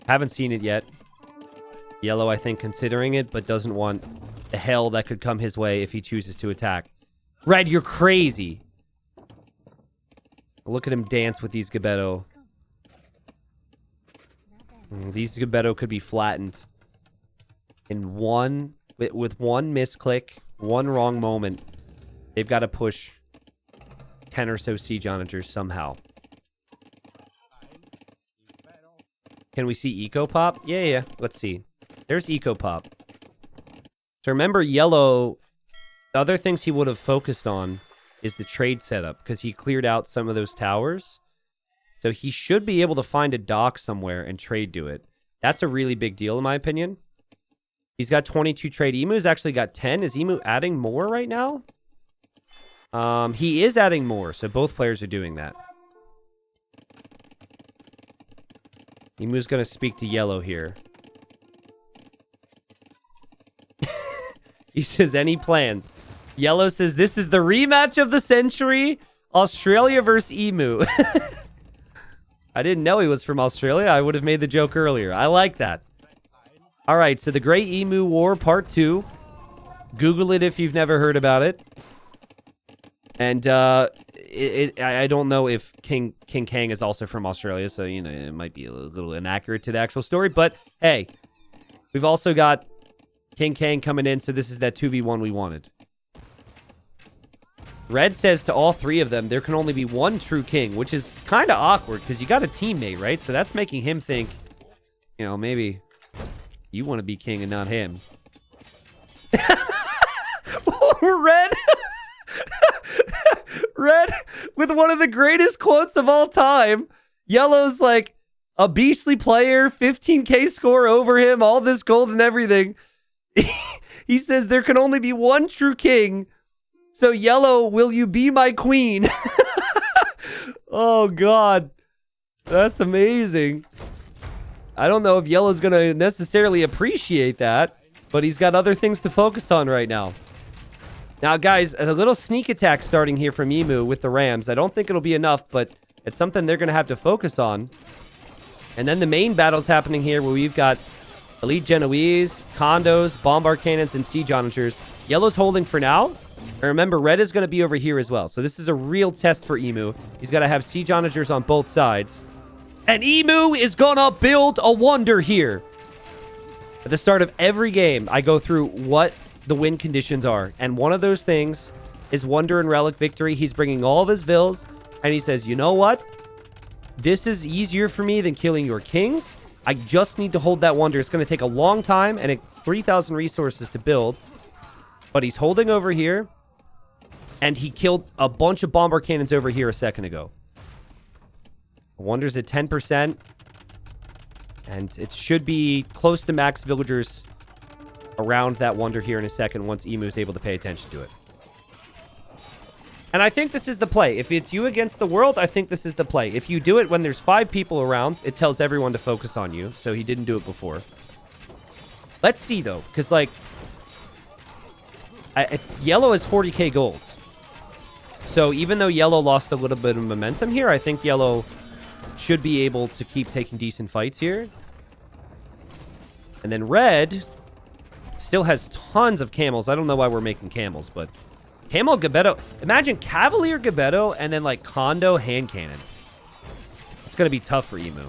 haven't seen it yet. Yellow, I think, considering it, but doesn't want the hell that could come his way if he chooses to attack. Red, you're crazy. Look at him dance with these Gebeto. These Gebeto could be flattened in one, with one misclick, one wrong moment. They've got to push 10 or so siege onagers somehow. Can we see Eco Pop? Yeah. Let's see. There's Eco Pop. So remember, Yellow, the other things he would have focused on is the trade setup, because he cleared out some of those towers. So he should be able to find a dock somewhere and trade to it. That's a really big deal, in my opinion. He's got 22 trade. Emu's actually got 10. Is Emu adding more right now? He is adding more, so both players are doing that. Emu's going to speak to Yellow here. He says, any plans? Yellow says, this is the rematch of the century. Australia versus Emu. I didn't know he was from Australia. I would have made the joke earlier. I like that. All right, so the Great Emu War Part 2. Google it if you've never heard about it. And I don't know if King Kang is also from Australia, so, you know, it might be a little inaccurate to the actual story. But, hey, we've also got King Kang coming in, so this is that 2v1 we wanted. Red says to all three of them, there can only be one true king, which is kind of awkward because you got a teammate, right? So that's making him think, you know, maybe you want to be king and not him. Red. Red with one of the greatest quotes of all time. Yellow's like a beastly player, 15k score over him, all this gold and everything. He says there can only be one true king. So, Yellow, will you be my queen? Oh, God. That's amazing. I don't know if Yellow's going to necessarily appreciate that, but he's got other things to focus on right now. Now, guys, a little sneak attack starting here from Emu with the Rams. I don't think it'll be enough, but it's something they're going to have to focus on. And then the main battle's happening here where we've got Elite Genoese, Condos, Bombard Cannons, and Siege Onagers. Yellow's holding for now. And remember, Red is going to be over here as well. So this is a real test for Emu. He's got to have Siege Onagers on both sides. And Emu is going to build a wonder here. At the start of every game, I go through what the win conditions are. And one of those things is Wonder and Relic Victory. He's bringing all of his vills. And he says, you know what? This is easier for me than killing your kings. I just need to hold that wonder. It's going to take a long time. And it's 3,000 resources to build. But he's holding over here. And he killed a bunch of Bombard Cannons over here a second ago. Wonder's at 10%. And it should be close to max villagers around that wonder here in a second once Emu is able to pay attention to it. And I think this is the play. If it's you against the world, I think this is the play. If you do it when there's 5 people around, it tells everyone to focus on you. So he didn't do it before. Let's see, though. Because, like, Yellow has 40k gold. So even though Yellow lost a little bit of momentum here, I think Yellow should be able to keep taking decent fights here. And then Red still has tons of camels. I don't know why we're making camels, but Camel Gebetto. Imagine Cavalier Gebetto and then like Kondo hand cannon. It's going to be tough for Emu.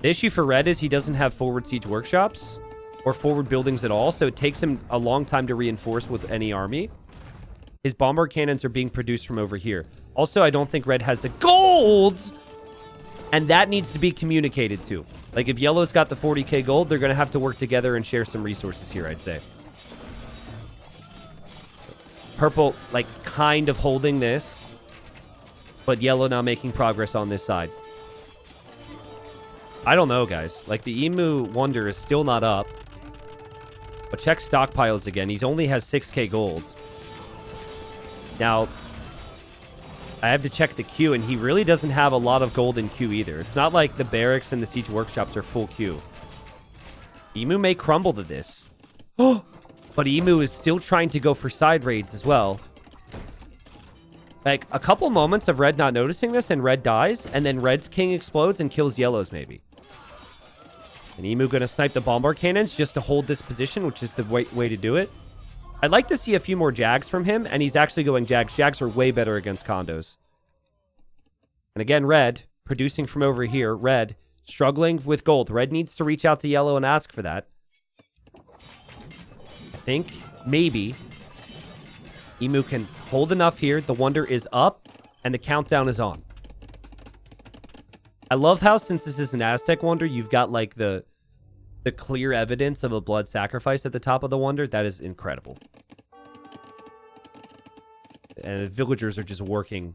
The issue for Red is he doesn't have forward siege workshops or forward buildings at all, so it takes him a long time to reinforce with any army. His Bombard Cannons are being produced from over here. Also, I don't think Red has the gold, and that needs to be communicated to. Like, if Yellow's got the 40k gold, they're going to have to work together and share some resources here, I'd say. Purple, like, kind of holding this, but Yellow now making progress on this side. I don't know, guys. Like, the Emu Wonder is still not up. But check stockpiles again. He only has 6k gold. Now, I have to check the queue, and he really doesn't have a lot of gold in queue either. It's not like the barracks and the siege workshops are full queue. Emu may crumble to this. But Emu is still trying to go for side raids as well. Like, a couple moments of Red not noticing this, and Red dies, and then Red's king explodes and kills Yellow's maybe. And Emu going to snipe the Bombard Cannons just to hold this position, which is the way to do it. I'd like to see a few more Jags from him, and he's actually going Jags. Jags are way better against Condos. And again, Red, producing from over here. Red, struggling with gold. Red needs to reach out to Yellow and ask for that. I think, maybe, Emu can hold enough here. The Wonder is up, and the countdown is on. I love how, since this is an Aztec Wonder, you've got, like, the clear evidence of a blood sacrifice at the top of the Wonder. That is incredible. And the villagers are just working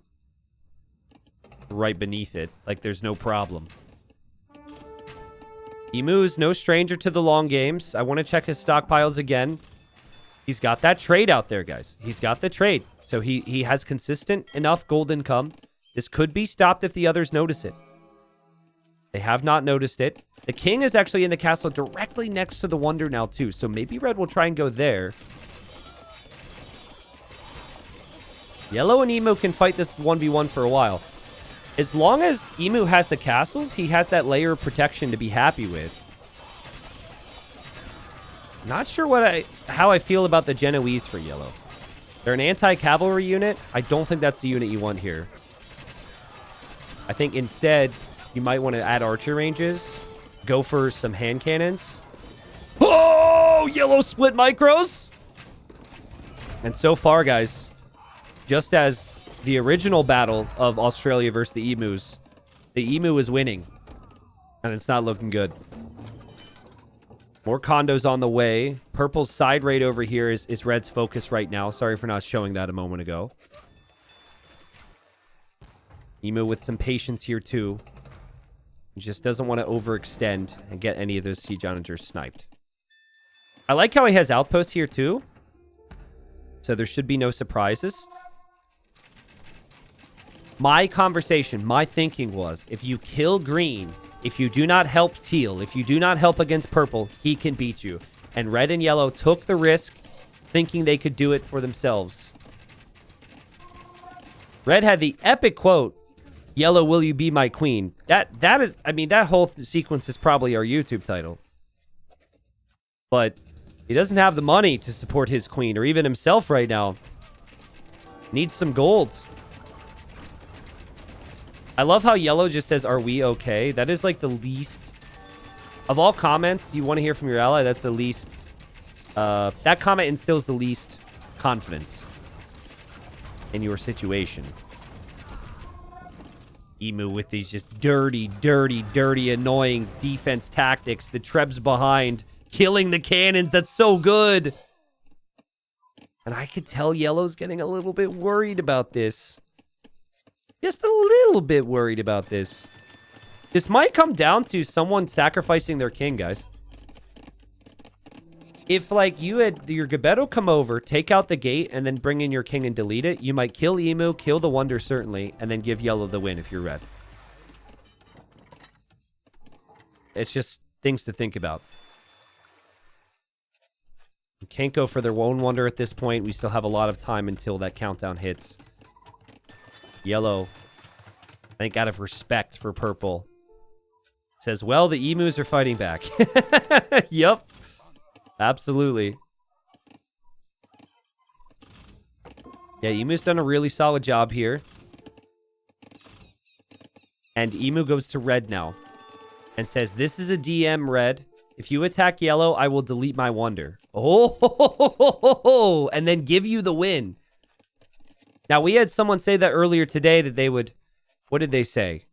right beneath it. Like, there's no problem. Emu's no stranger to the long games. I want to check his stockpiles again. He's got that trade out there, guys. He's got the trade. So he has consistent enough gold income. This could be stopped if the others notice it. They have not noticed it. The king is actually in the castle directly next to the wonder now, too. So maybe red will try and go there. Yellow and Emu can fight this 1v1 for a while. As long as Emu has the castles, he has that layer of protection to be happy with. Not sure how I feel about the Genoese for yellow. They're an anti-cavalry unit. I don't think that's the unit you want here. I think instead, you might want to add archer ranges. Go for some hand cannons. Oh! Yellow split micros! And so far, guys, just as the original battle of Australia versus the emus, the emu is winning. And it's not looking good. More condos on the way. Purple's side raid over here is red's focus right now. Sorry for not showing that a moment ago. Emu with some patience here, too. He just doesn't want to overextend and get any of those siege onagers sniped. I like how he has outposts here, too. So there should be no surprises. My thinking was, if you kill green, if you do not help teal, if you do not help against purple, he can beat you. And red and yellow took the risk, thinking they could do it for themselves. Red had the epic quote, "Yellow, will you be my queen?" That is, I mean, that whole sequence is probably our YouTube title. But he doesn't have the money to support his queen, or even himself right now. Needs some gold. I love how yellow just says, "Are we okay?" That is like the least... Of all comments you want to hear from your ally, that's the least... that comment instills the least confidence in your situation. Emu with these just dirty, annoying defense tactics. The Treb's behind, killing the cannons. That's so good. And I could tell yellow's getting a little bit worried about this. Just a little bit worried about this. This might come down to someone sacrificing their king, guys. If, like, you had your Gabetto come over, take out the gate, and then bring in your king and delete it, you might kill Emu, kill the Wonder, certainly, and then give yellow the win if you're red. It's just things to think about. You can't go for their own Wonder at this point. We still have a lot of time until that countdown hits. Yellow, I think out of respect for purple, says, well, the emus are fighting back. Yep. Absolutely. Yeah, emu's done a really solid job here. And emu goes to red now. And says, this is a DM, red. If you attack yellow, I will delete my wonder. Oh, and then give you the win. Now, we had someone say that earlier today that they would... What did they say?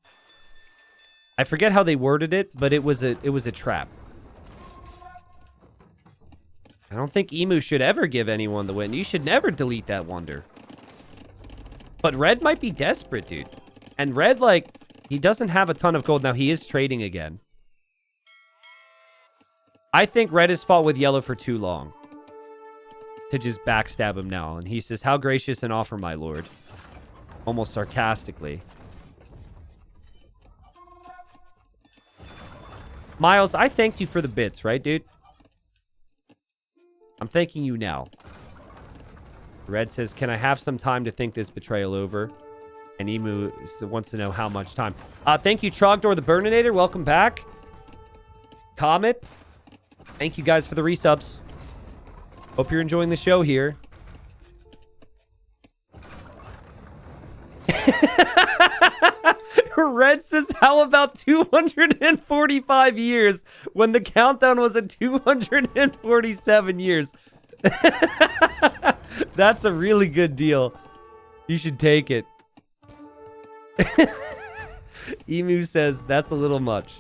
I forget how they worded it, but it was a trap. I don't think emu should ever give anyone the win. You should never delete that wonder. But red might be desperate, dude. And red, like, he doesn't have a ton of gold. Now, he is trading again. I think red has fought with yellow for too long to just backstab him now. And he says, how gracious an offer, my lord. Almost sarcastically. Miles, I thanked you for the bits, right, dude? I'm thanking you now. Red says, can I have some time to think this betrayal over? And Emu wants to know how much time. Thank you, Trogdor the Burninator. Welcome back. Comet. Thank you guys for the resubs. Hope you're enjoying the show here. Red says, how about 245 years when the countdown was at 247 years? That's a really good deal. You should take it. Emu says, that's a little much.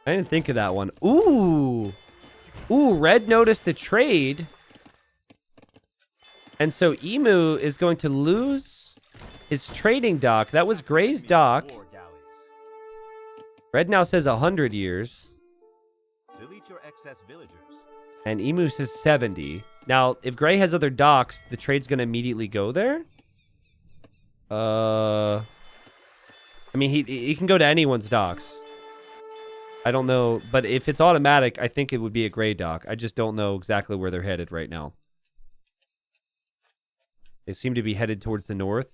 I didn't think of that one. Ooh. Ooh, red noticed the trade. And so Emu is going to lose his trading dock. That was Gray's dock. Red now says 100 years. Delete your excess villagers. And Emu says 70. Now, if Gray has other docks, the trade's going to immediately go there. I I mean, he can go to anyone's docks. I don't know, but if it's automatic, I think it would be a gray dock. I just don't know exactly where they're headed right now. They seem to be headed towards the north.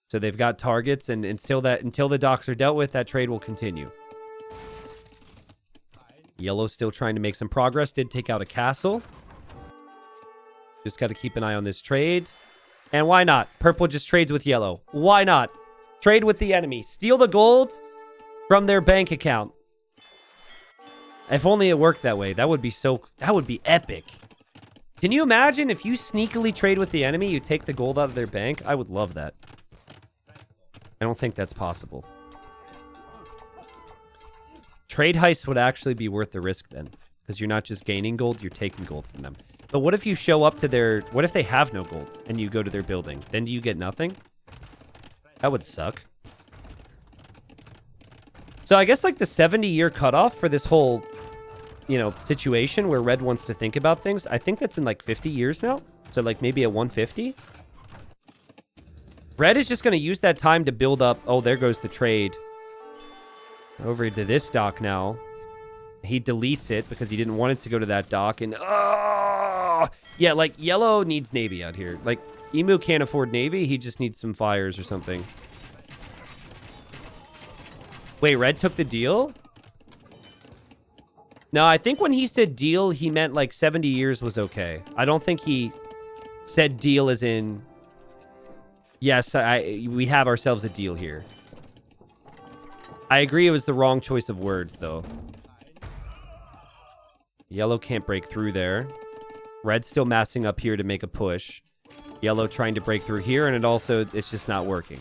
So they've got targets, and until the docks are dealt with, that trade will continue. Yellow's still trying to make some progress. Did take out a castle. Just got to keep an eye on this trade. And why not? Purple just trades with yellow. Why not? Trade with the enemy. Steal the gold from their bank account. If only it worked that way. That would be epic. Can you imagine if you sneakily trade with the enemy, you take the gold out of their bank? I would love that. I don't think that's possible. Trade heist would actually be worth the risk then. Because you're not just gaining gold, you're taking gold from them. But what if you show up to their... What if they have no gold and you go to their building? Then do you get nothing? That would suck. So I guess like the 70-year cutoff for this whole, you know, situation where Red wants to think about things, I think that's in like 50 years now. So like maybe at 150. Red is just going to use that time to build up... Oh, there goes the trade. Over to this dock now. He deletes it because he didn't want it to go to that dock. And, oh! Yeah, like, yellow needs navy out here. Like, Emu can't afford navy. He just needs some fires or something. Wait, red took the deal? No, I think when he said deal, he meant, like, 70 years was okay. I don't think he said deal as in... Yes, we have ourselves a deal here. I agree it was the wrong choice of words, though. Yellow can't break through there. Red's still massing up here to make a push. Yellow trying to break through here, and it's just not working.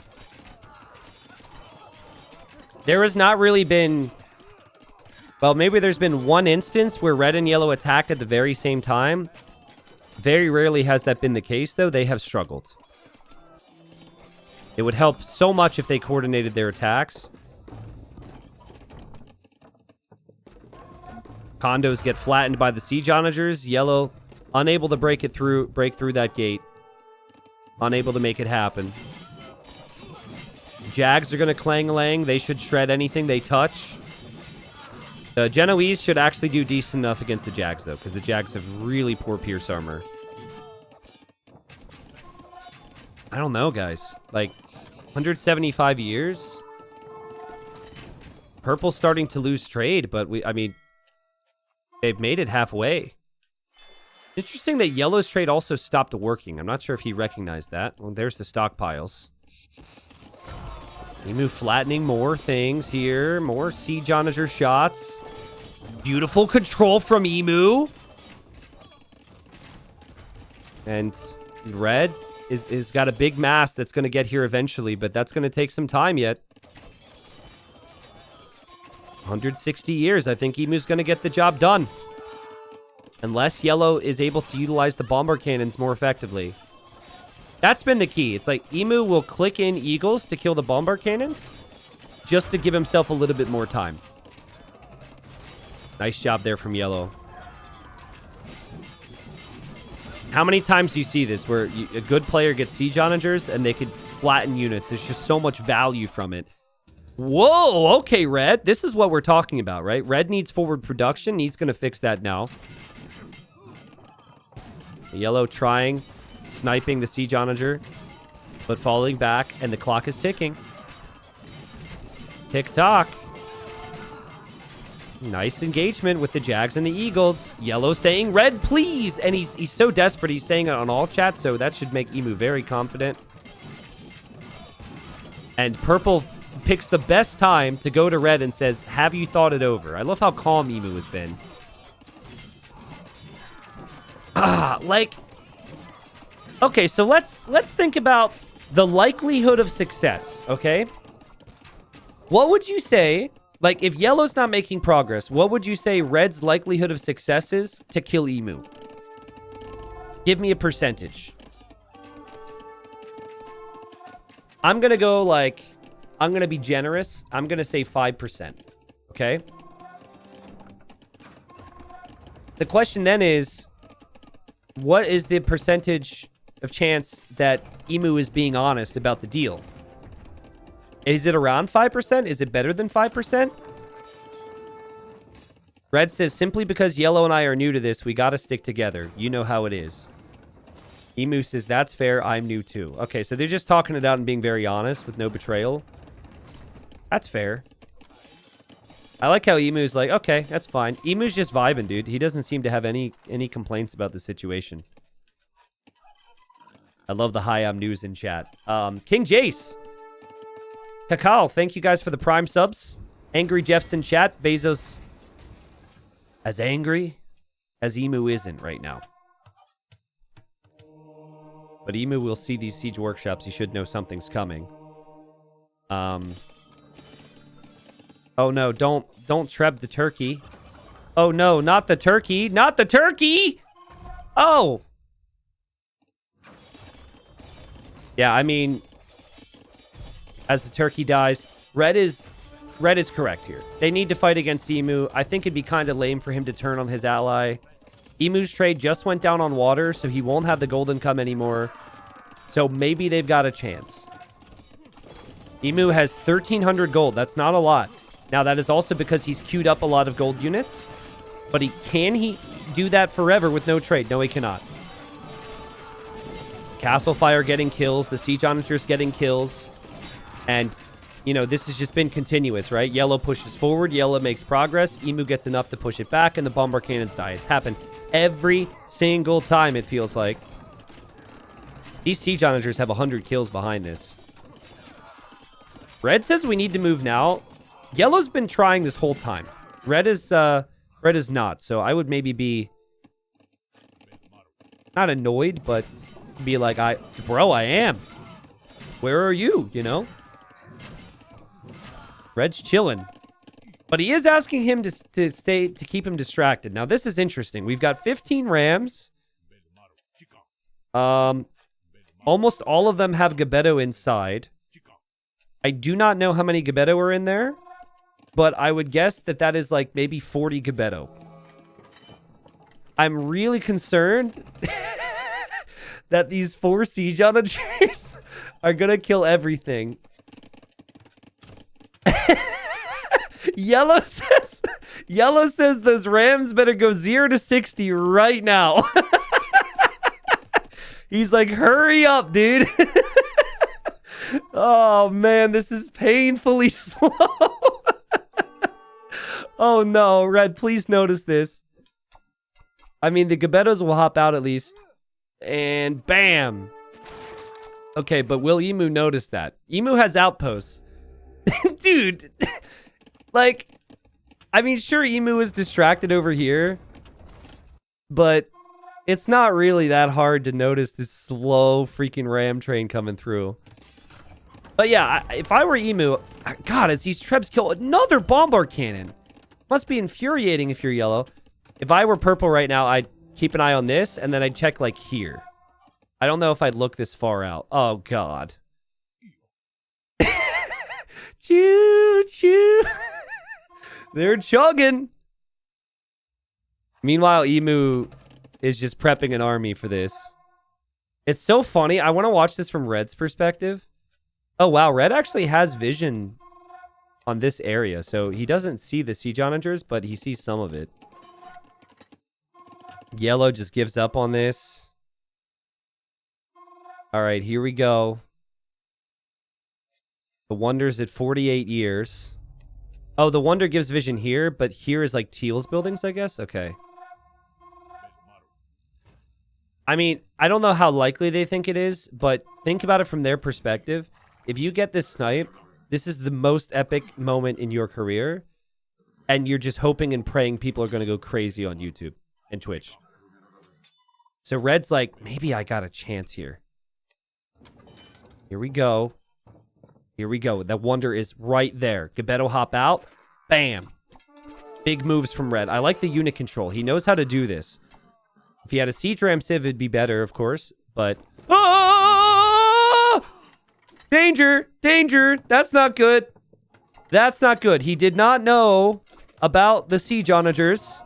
There has not really been... Well, maybe there's been one instance where red and yellow attacked at the very same time. Very rarely has that been the case, though. They have struggled. It would help so much if they coordinated their attacks. Condos get flattened by the siege onagers. Yellow unable to break through that gate. Unable to make it happen. Jags are going to clang-lang. They should shred anything they touch. The Genoese should actually do decent enough against the Jags, though, because the Jags have really poor pierce armor. I don't know, guys. Like, 175 years? Purple's starting to lose trade, but I mean, they've made it halfway. Interesting that yellow's trade also stopped working. I'm not sure if he recognized that. Well, there's the stockpiles. Emu flattening more things here. More siege onager shots. Beautiful control from Emu. And red is got a big mass that's going to get here eventually, but that's going to take some time yet. 160 years. I think Emu's going to get the job done. Unless yellow is able to utilize the bomber cannons more effectively. That's been the key. It's like Emu will click in eagles to kill the bomber cannons just to give himself a little bit more time. Nice job there from yellow. How many times do you see this where a good player gets siege onagers and they could flatten units? There's just so much value from it. Whoa, okay, red. This is what we're talking about, right? Red needs forward production. He's going to fix that now. Yellow trying, sniping the siege onager, but falling back, and the clock is ticking. Tick-tock. Nice engagement with the Jags and the Eagles. Yellow saying, red, please! And he's so desperate, he's saying it on all chat, so that should make Emu very confident. And purple picks the best time to go to red and says, have you thought it over? I love how calm Emu has been. Like... Okay, so let's think about the likelihood of success, okay? What would you say... Like, if yellow's not making progress, what would you say red's likelihood of success is to kill Emu? Give me a percentage. I'm going to go, like... I'm going to be generous. I'm going to say 5%. Okay? The question then is... What is the percentage of chance that Emu is being honest about the deal? Is it around 5%? Is it better than 5%? Red says, simply because Yellow and I are new to this, we gotta stick together. You know how it is. Emu says, that's fair. I'm new too. Okay, so they're just talking it out and being very honest with no betrayal. That's fair. I like how Emu's like, okay, that's fine. Emu's just vibing, dude. He doesn't seem to have any complaints about the situation. I love the hi, I'm news in chat. King Jace. Cacao, thank you guys for the prime subs. Angry Jeff's in chat. Bezos as angry as Emu isn't right now. But Emu will see these siege workshops. He should know something's coming. Oh no, don't treb the turkey. Oh no, not the turkey. Not the turkey! Oh! Yeah, I mean, as the turkey dies, red is correct here. They need to fight against Emu. I think it'd be kind of lame for him to turn on his ally. Emu's trade just went down on water, so he won't have the golden come anymore. So maybe they've got a chance. Emu has 1,300 gold. That's not a lot. Now, that is also because he's queued up a lot of gold units. But can he do that forever with no trade? No, he cannot. Castle Fire getting kills. The Siege Onagers getting kills. And, you know, this has just been continuous, right? Yellow pushes forward. Yellow makes progress. Emu gets enough to push it back, and the Bomber Cannons die. It's happened every single time, it feels like. These Siege Onagers have 100 kills behind this. Red says we need to move now. Yellow's been trying this whole time. Red is not. So I would maybe be not annoyed, but be like, bro, I am. Where are you? You know? Red's chilling. But he is asking him to keep him distracted. Now, this is interesting. We've got 15 Rams. Almost all of them have Gebetto inside. I do not know how many Gebetto are in there, but I would guess that is like maybe 40 Gebetto. I'm really concerned that these 4 Siege Onagers are gonna kill everything. Yellow says those Rams better go 0 to 60 right now. He's like, hurry up, dude. Oh, man, this is painfully slow. Oh, no, Red, please notice this. I mean, the Gebettos will hop out at least. And bam. Okay, but will Emu notice that? Emu has outposts. Dude. Like, I mean, sure, Emu is distracted over here. But it's not really that hard to notice this slow freaking ram train coming through. But yeah, if I were Emu, God, as these Trebs kill another bombard cannon. Must be infuriating if you're yellow. If I were purple right now, I'd keep an eye on this, and then I'd check, like, here. I don't know if I'd look this far out. Oh, God. Choo, choo. They're chugging. Meanwhile, Emu is just prepping an army for this. It's so funny. I want to watch this from Red's perspective. Oh, wow. Red actually has vision on this area. So he doesn't see the Siege Onagers, but he sees some of it. Yellow just gives up on this. All right, here we go. The Wonder's at 48 years. Oh, the Wonder gives vision here, but here is like Teal's buildings, I guess? Okay. I mean, I don't know how likely they think it is, but think about it from their perspective. If you get this snipe, this is the most epic moment in your career, and you're just hoping and praying people are going to go crazy on YouTube and Twitch. So Red's like, maybe I got a chance here. Here we go. Here we go. That Wonder is right there. Gebetto hop out. Bam. Big moves from Red. I like the unit control. He knows how to do this. If he had a Siege Ram Civ, it'd be better, of course. But... Oh! Danger! Danger! That's not good. That's not good. He did not know about the Siege Onagers.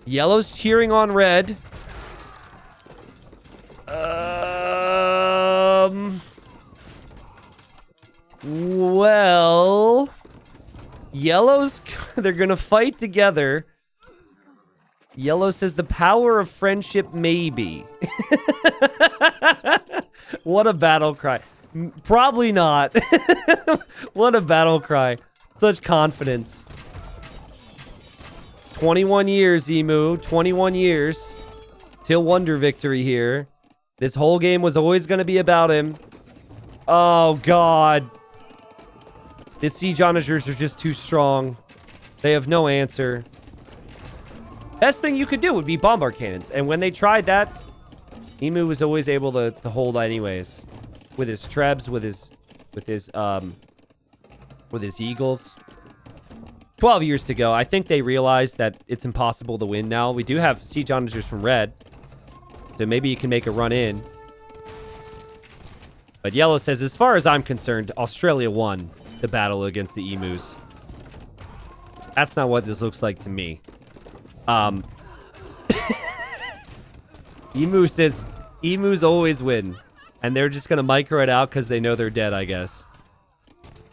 Yellow's cheering on Red. Yellow's, they're going to fight together. Yellow says the power of friendship, maybe. What a battle cry. Probably not. What a battle cry. Such confidence. 21 years, Emu. 21 years. Till Wonder victory here. This whole game was always going to be about him. Oh, God. The siege onagers are just too strong. They have no answer. Best thing you could do would be bombard cannons. And when they tried that, Emu was always able to hold anyways. With his trebs, with his eagles. 12 years to go. I think they realized that it's impossible to win now. We do have siege onagers from red. So maybe you can make a run in. But Yellow says, as far as I'm concerned, Australia won the battle against the emus. That's not what this looks like to me. Emu says, emus always win. And they're just going to micro it out because they know they're dead, I guess.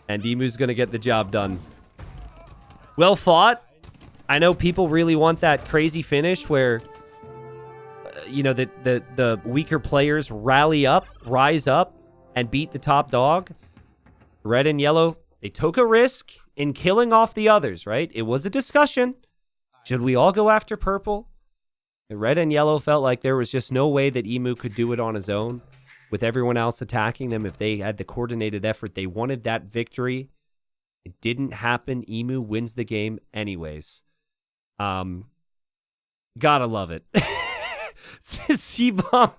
And Emu's going to get the job done. Well fought. I know people really want that crazy finish where, you know, the weaker players rise up, and beat the top dog. Red and yellow, they took a risk in killing off the others, right? It was a discussion. Should we all go after purple? The red and yellow felt like there was just no way that Emu could do it on his own with everyone else attacking them. If they had the coordinated effort, they wanted that victory. It didn't happen. Emu wins the game anyways. Gotta love it. C-Bomb,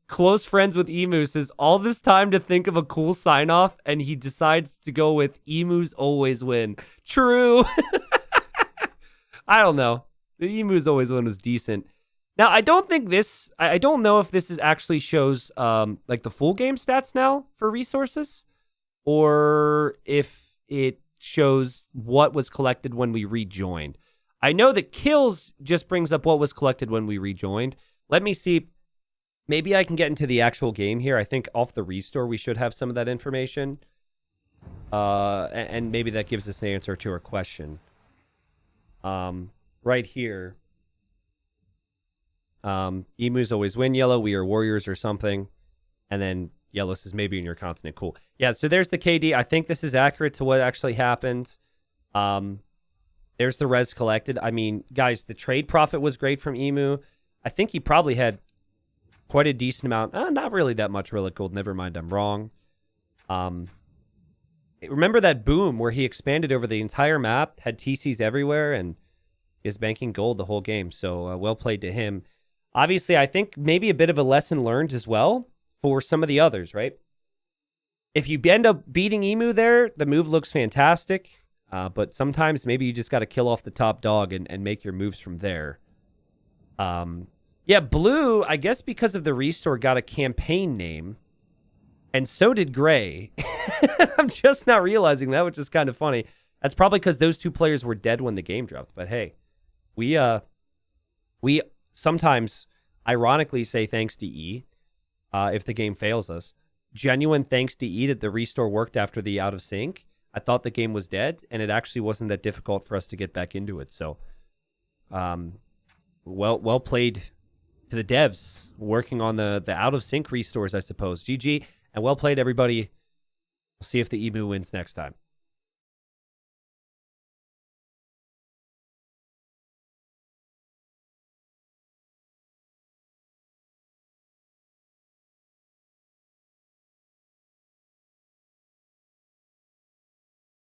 close friends with Emu, says all this time to think of a cool sign-off, and he decides to go with emus always win. True. I don't know. The emus always win was decent. Now, I don't think this... I don't know if this actually shows like the full game stats now for resources, or if it shows what was collected when we rejoined. I know that kills just brings up what was collected when we rejoined. Let me see. Maybe I can get into the actual game here. I think off the restore, we should have some of that information. And maybe that gives us an answer to our question. Right here. Emus always win, yellow. We are warriors or something. And then yellow says maybe in your continent. Cool. Yeah, so there's the KD. I think this is accurate to what actually happened. There's the res collected. I mean, guys, the trade profit was great from Emu. I think he probably had quite a decent amount. Not really that much relic gold. Never mind, I'm wrong. Remember that boom where he expanded over the entire map, had TCs everywhere, and is banking gold the whole game. So well played to him. Obviously, I think maybe a bit of a lesson learned as well for some of the others, right? If you end up beating Emu there, the move looks fantastic. But sometimes maybe you just got to kill off the top dog and make your moves from there. Yeah, blue, I guess because of the restore, got a campaign name. And so did gray. I'm just not realizing that, which is kind of funny. That's probably because those two players were dead when the game dropped. But hey, we sometimes ironically say thanks to E if the game fails us. Genuine thanks to E that the restore worked after the out of sync. I thought the game was dead, and it actually wasn't that difficult for us to get back into it. So, well played to the devs working on the out of sync restores, I suppose. GG, and well played, everybody. We'll see if the Emu wins next time.